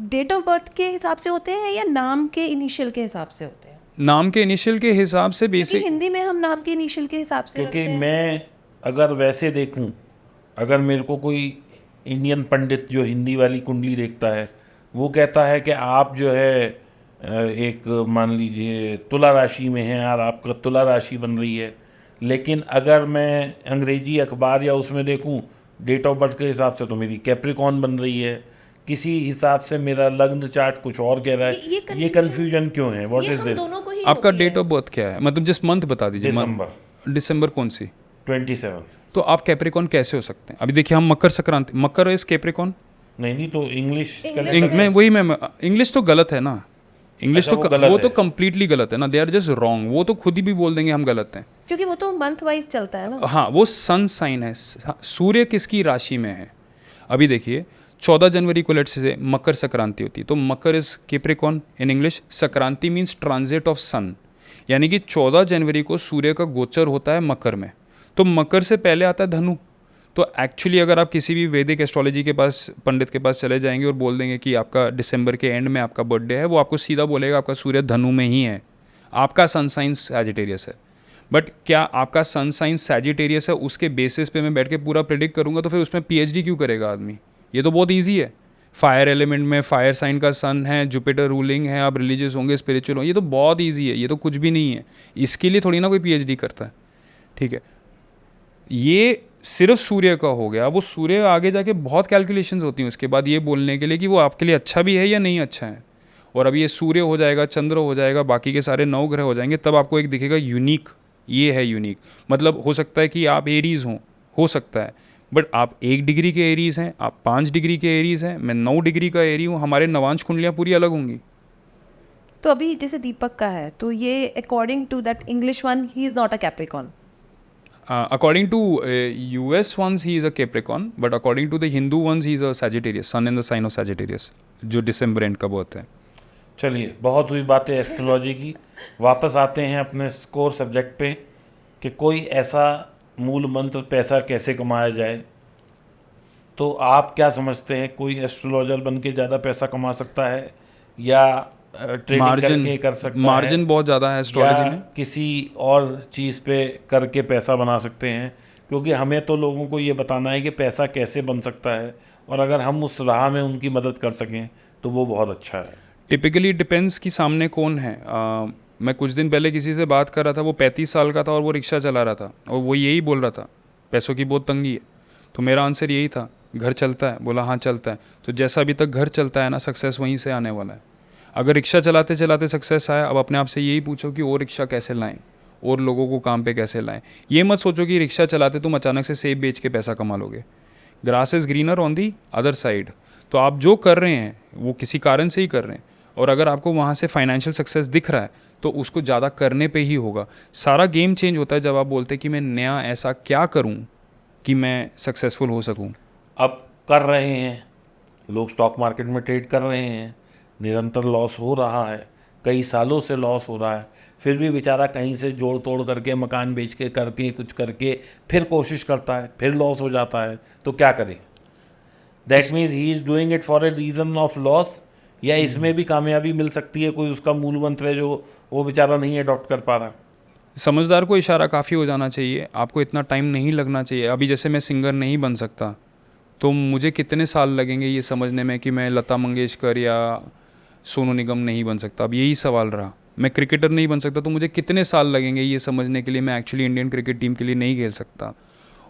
डेट ऑफ बर्थ के हिसाब से होते हैं या नाम के इनिशियल के हिसाब से होते हैं? नाम के इनिशियल के हिसाब से बेसिक, हिंदी में हम नाम के इनिशियल के हिसाब से क्योंकि रखते हैं। मैं अगर वैसे देखूं, अगर मेरे को कोई इंडियन पंडित जो हिंदी वाली कुंडली देखता है, वो कहता है कि आप जो है एक मान लीजिए तुला राशि में हैं और आपका तुला राशि बन रही है। लेकिन अगर मैं अंग्रेजी अखबार या उसमें देखूं डेट ऑफ बर्थ के हिसाब से, तो मेरी कैप्रिकॉर्न बन रही है। किसी हिसाब से मेरा लग्न चार्ट कुछ और कह रहा है। ये कन्फ्यूजन क्यों है? What is this? आपका डेट ऑफ बर्थ क्या है? मतलब जिस मंथ बता दीजिए। दिसंबर। दिसंबर कौन सी? 27। तो आप कैप्रिकॉन कैसे हो सकते हैं? अभी देखिए हम मकर संक्रांति, मकर इज कैप्रिकॉन। नहीं तो इंग्लिश मैं इंग्लिश तो गलत है ना, इंग्लिश अच्छा, तो वो गलत वो है। तो कंप्लीटली गलत है ना, दे आर जस्ट रॉन्ग। वो तो खुद ही भी बोल देंगे हम गलत हैं। क्योंकि वो तो मंथ वाइज चलता है ना। हाँ, वो सन साइन है, सूर्य किसकी राशि में है। अभी देखिए 14 जनवरी को लेट से मकर संक्रांति होती है, तो Makar is Capricorn in English. Sankranti means transit of sun, यानी कि 14 जनवरी को सूर्य का गोचर होता है मकर में, तो मकर से पहले आता है धनु। तो एक्चुअली अगर आप किसी भी वैदिक एस्ट्रोलॉजी के पास, पंडित के पास चले जाएंगे और बोल देंगे कि आपका दिसंबर के एंड में आपका बर्थडे है, वो आपको सीधा बोलेगा आपका सूर्य धनु में ही है, आपका सन साइन सैजिटेरियस है। बट क्या आपका सन साइन सैजिटेरियस है उसके बेसिस पे मैं बैठ के पूरा प्रेडिक्ट करूंगा, तो फिर उसमें पीएचडी क्यों करेगा आदमी? ये तो बहुत ईजी है। फायर एलिमेंट में फायर साइन का सन है, जुपिटर रूलिंग है, आप रिलीजियस होंगे, स्पिरिचुअल होंगे, ये तो बहुत ईजी है, ये तो कुछ भी नहीं है। इसके लिए थोड़ी ना कोई पीएचडी करता है, ठीक है। ये सिर्फ सूर्य का हो गया। वो सूर्य आगे जाके बहुत कैलकुलेशंस होती हैं उसके बाद ये बोलने के लिए कि वो आपके लिए अच्छा भी है या नहीं अच्छा है। और अब ये सूर्य हो जाएगा, चंद्र हो जाएगा, बाकी के सारे 9 ग्रह हो जाएंगे, तब आपको एक दिखेगा यूनिक, ये है यूनिक। मतलब हो सकता है कि आप एरीज हो सकता है, बट आप 1 डिग्री के एरीज हैं, आप 5 डिग्री के एरीज हैं, मैं 9 डिग्री का एरी हूँ, हमारे नवांश कुंडलियाँ पूरी अलग होंगी। तो अभी जैसे दीपक का है, तो ये according to that English one he is not a Capricorn. According to US ones he is a Capricorn, but according to the Hindu ones he is a Sagittarius, sun in the sign of Sagittarius, जो दिसंबर and का होता है। चलिए, बहुत हुई बातें astrology की, वापस आते हैं अपने कोर सब्जेक्ट पे कि कोई ऐसा मूल मंत्र पैसा कैसे कमाया जाए। तो आप क्या समझते हैं, कोई एस्ट्रोलॉजर बन के ज़्यादा पैसा कमा सकता है या ट्रेडिंग करके कर सकता है, मार्जिन बहुत ज़्यादा है एस्ट्रोलॉजी या में। किसी और चीज़ पे करके पैसा बना सकते हैं? क्योंकि हमें तो लोगों को ये बताना है कि पैसा कैसे बन सकता है, और अगर हम उस राह में उनकी मदद कर सकें तो वो बहुत अच्छा है। टिपिकली डिपेंड्स कि सामने कौन है। मैं कुछ दिन पहले किसी से बात कर रहा था, वो 35 साल का था और वो रिक्शा चला रहा था, और वो यही बोल रहा था पैसों की बहुत तंगी है। तो मेरा आंसर यही था, घर चलता है? बोला हाँ चलता है। तो जैसा अभी तक घर चलता है ना, सक्सेस वहीं से आने वाला है। अगर रिक्शा चलाते चलाते सक्सेस आया, अब अपने आप से यही पूछो कि और रिक्शा कैसे लाएं, और लोगों को काम पे कैसे लाएं। ये मत सोचो कि रिक्शा चलाते तुम अचानक से सेब बेच के पैसा कमा लोगे। Grass is greener on the other side. तो आप जो कर रहे हैं वो किसी कारण से ही कर रहे हैं, और अगर आपको वहाँ से फाइनेंशियल सक्सेस दिख रहा है तो उसको ज़्यादा करने पे ही होगा। सारा गेम चेंज होता है जब आप बोलते हैं कि मैं नया ऐसा क्या करूँ कि मैं सक्सेसफुल हो सकूँ। अब कर रहे हैं लोग, स्टॉक मार्केट में ट्रेड कर रहे हैं, निरंतर लॉस हो रहा है, कई सालों से लॉस हो रहा है, फिर भी बेचारा कहीं से जोड़ तोड़ करके, मकान बेच के, करके कुछ करके फिर कोशिश करता है, फिर लॉस हो जाता है, तो क्या करे? That means he is doing it for a reason of loss, या इसमें भी कामयाबी मिल सकती है? कोई उसका मूल मंत्र है जो वो बेचारा नहीं अडॉप्ट कर पा रहा? समझदार को इशारा काफ़ी हो जाना चाहिए, आपको इतना टाइम नहीं लगना चाहिए। अभी जैसे मैं सिंगर नहीं बन सकता, तो मुझे कितने साल लगेंगे ये समझने में कि मैं लता मंगेशकर या सोनू निगम नहीं बन सकता। अब यही सवाल रहा, मैं क्रिकेटर नहीं बन सकता, तो मुझे कितने साल लगेंगे ये समझने के लिए मैं एक्चुअली इंडियन क्रिकेट टीम के लिए नहीं खेल सकता।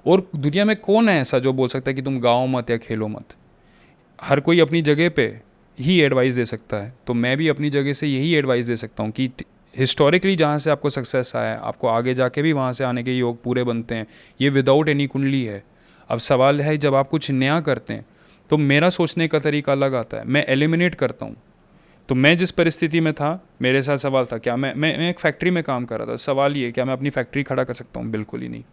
और दुनिया में कौन है ऐसा जो बोल सकता है कि तुम गाओ मत या खेलो मत? हर कोई अपनी जगह पे ही एडवाइस दे सकता है। तो मैं भी अपनी जगह से यही एडवाइस दे सकता हूँ कि हिस्टोरिकली जहाँ से आपको सक्सेस आया है, आपको आगे जाके भी वहाँ से आने के योग पूरे बनते हैं। ये विदाउट एनी कुंडली है। अब सवाल है, जब आप कुछ नया करते हैं तो मेरा सोचने का तरीका अलग आता है, मैं एलिमिनेट करता हूँ। तो मैं जिस परिस्थिति में था, मेरे साथ सवाल था, क्या मैं एक फैक्ट्री में काम कर रहा था, सवाल ये, क्या मैं अपनी फैक्ट्री खड़ा कर सकता हूँ? बिल्कुल ही नहीं।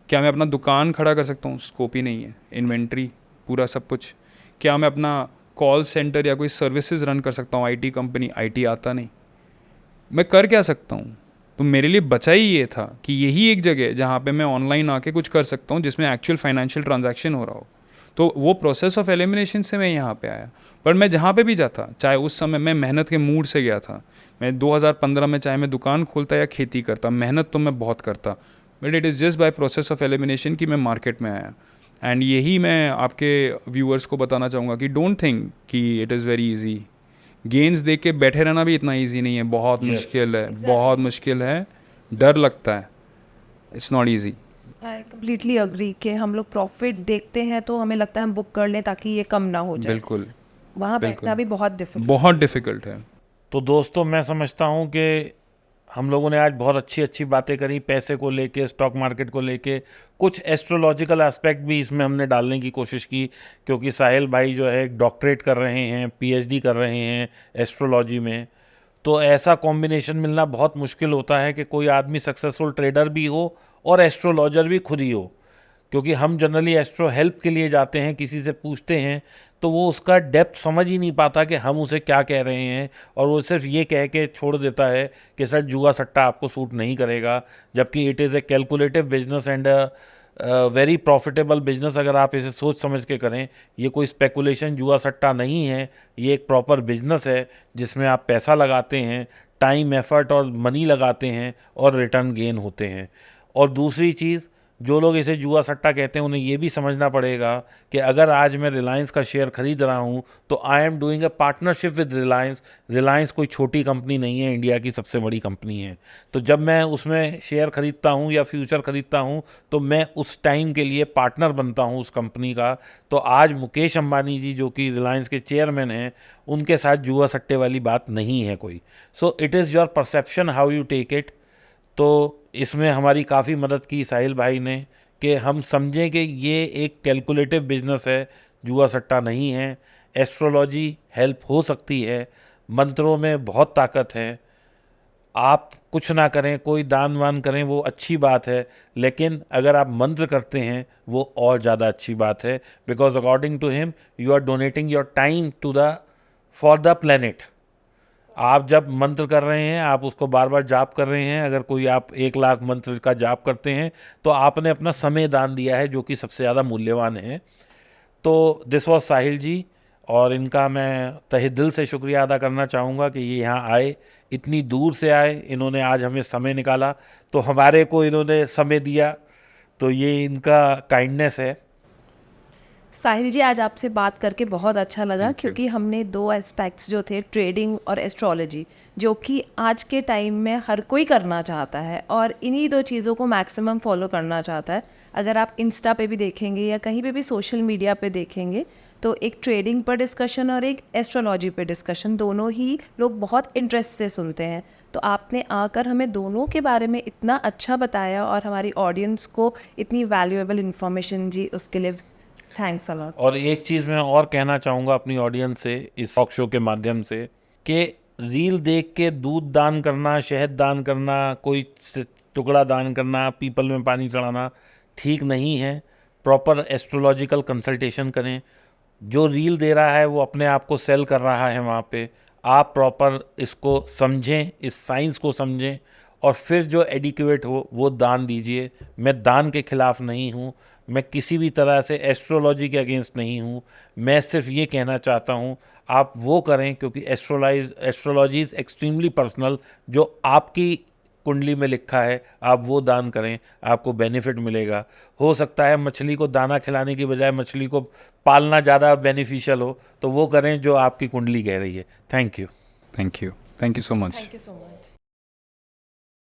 क्या मैं अपना दुकान खड़ा कर सकता हूँ? स्कोप ही नहीं है, इन्वेंट्री पूरा सब कुछ। क्या मैं अपना कॉल सेंटर या कोई सर्विसेज रन कर सकता हूँ? आईटी कंपनी, आईटी आता नहीं। मैं कर क्या सकता हूँ? तो मेरे लिए बचा ही ये था कि यही एक जगह जहाँ पे मैं ऑनलाइन आके कुछ कर सकता हूँ जिसमें एक्चुअल फाइनेंशियल ट्रांजैक्शन हो रहा हो। तो वो प्रोसेस ऑफ एलिमिनेशन से मैं यहाँ पे आया। पर मैं जहाँ पे भी जाता, चाहे उस समय मैं मेहनत के मूड से गया था, मैं 2015 में चाहे मैं दुकान खोलता या खेती करता, मेहनत तो मैं बहुत करता, but it is just by process of elimination कि मैं मार्केट में आया। एंड यही मैं आपके व्यूअर्स को बताना चाहूँगा कि डोंट थिंक कि it is very easy. Games देख के बैठे रहना भी इतना ईजी नहीं है, बहुत मुश्किल है, बहुत मुश्किल है, डर लगता है, it's not easy. I completely agree कि हम लोग प्रॉफिट देखते हैं तो हमें लगता है हम बुक कर लें ताकि ये कम ना हो जाए। बिल्कुल, वहाँ बैठना भी बहुत डिफिकल्ट। बहुत डिफिकल्ट है। तो दोस्तों, मैं समझता हूँ कि हम लोगों ने आज बहुत अच्छी अच्छी बातें करी, पैसे को लेके, स्टॉक मार्केट को लेके, कुछ एस्ट्रोलॉजिकल एस्पेक्ट भी इसमें हमने डालने की कोशिश की, क्योंकि साहिल भाई जो है एक डॉक्टरेट कर रहे हैं, पीएचडी कर रहे हैं एस्ट्रोलॉजी में। तो ऐसा कॉम्बिनेशन मिलना बहुत मुश्किल होता है कि कोई आदमी सक्सेसफुल ट्रेडर भी हो और एस्ट्रोलॉजर भी खुद ही हो, क्योंकि हम जनरली एस्ट्रो हेल्प के लिए जाते हैं, किसी से पूछते हैं तो वो उसका डेप्थ समझ ही नहीं पाता कि हम उसे क्या कह रहे हैं, और वो सिर्फ ये कह के छोड़ देता है कि सर जुआ सट्टा आपको सूट नहीं करेगा, जबकि it is A calculative business and very profitable business अगर आप इसे सोच समझ के करें। ये कोई स्पेकुलेशन जुआ सट्टा नहीं है, ये एक प्रॉपर बिजनेस है जिसमें आप पैसा लगाते हैं, टाइम एफर्ट और मनी लगाते हैं और रिटर्न गेन होते हैं। और दूसरी चीज़, जो लोग इसे जुआ सट्टा कहते हैं उन्हें ये भी समझना पड़ेगा कि अगर आज मैं रिलायंस का शेयर खरीद रहा हूँ तो I am doing a partnership with Reliance. Reliance कोई छोटी कंपनी नहीं है, इंडिया की सबसे बड़ी कंपनी है। तो जब मैं उसमें शेयर खरीदता हूँ या फ्यूचर खरीदता हूँ तो मैं उस टाइम के लिए पार्टनर बनता हूँ उस कंपनी का। तो आज मुकेश अंबानी जी जो कि रिलायंस के चेयरमैन हैं, उनके साथ जुआ सट्टे वाली बात नहीं है कोई। So it is your perception how you take it. तो इसमें हमारी काफ़ी मदद की साहिल भाई ने कि हम समझें कि ये एक कैलकुलेटिव बिजनेस है, जुआ सट्टा नहीं है। एस्ट्रोलॉजी हेल्प हो सकती है, मंत्रों में बहुत ताकत है। आप कुछ ना करें, कोई दान वान करें वो अच्छी बात है, लेकिन अगर आप मंत्र करते हैं वो और ज़्यादा अच्छी बात है, because according to him you are donating your time to the for the planet. आप जब मंत्र कर रहे हैं, आप उसको बार बार जाप कर रहे हैं, अगर कोई आप 1 लाख मंत्र का जाप करते हैं तो आपने अपना समय दान दिया है, जो कि सबसे ज़्यादा मूल्यवान है। तो दिस वॉज साहिल जी, और इनका मैं तहे दिल से शुक्रिया अदा करना चाहूँगा कि ये यहाँ आए, इतनी दूर से आए, इन्होंने आज हमें समय निकाला, तो हमारे को इन्होंने समय दिया, तो ये इनका काइंडनेस है। साहिल जी, आज आपसे बात करके बहुत अच्छा लगा, Thank you. क्योंकि हमने 2 एस्पेक्ट्स जो थे, ट्रेडिंग और एस्ट्रोलॉजी, जो कि आज के टाइम में हर कोई करना चाहता है और इन्हीं 2 चीज़ों को मैक्सिमम फॉलो करना चाहता है। अगर आप इंस्टा पे भी देखेंगे या कहीं पे भी सोशल मीडिया पे देखेंगे तो एक ट्रेडिंग पर डिस्कशन और एक एस्ट्रोलॉजी पे डिस्कशन, दोनों ही लोग बहुत इंटरेस्ट से सुनते हैं। तो आपने आकर हमें दोनों के बारे में इतना अच्छा बताया और हमारी ऑडियंस को इतनी वैल्यूएबल इन्फॉर्मेशन, जी उसके लिए थैंक्स अ लॉट। और एक चीज़ मैं और कहना चाहूँगा अपनी ऑडियंस से इस टॉक शो के माध्यम से, कि रील देख के दूध दान करना, शहद दान करना, कोई टुकड़ा दान करना, पीपल में पानी चढ़ाना ठीक नहीं है। प्रॉपर एस्ट्रोलॉजिकल कंसल्टेशन करें। जो रील दे रहा है वो अपने आप को सेल कर रहा है वहाँ पे। आप प्रॉपर इसको समझें, इस साइंस को समझें, और फिर जो एडिक्वेट हो वो दान दीजिए। मैं दान के खिलाफ नहीं हूँ, मैं किसी भी तरह से एस्ट्रोलॉजी के अगेंस्ट नहीं हूँ। मैं सिर्फ ये कहना चाहता हूँ आप वो करें, क्योंकि एस्ट्रोलॉजी इज़ एक्सट्रीमली पर्सनल। जो आपकी कुंडली में लिखा है आप वो दान करें, आपको बेनिफिट मिलेगा। हो सकता है मछली को दाना खिलाने की बजाय मछली को पालना ज़्यादा बेनिफिशियल हो, तो वो करें जो आपकी कुंडली कह रही है। Thank you. Thank you. Thank you so much. Thank you so much.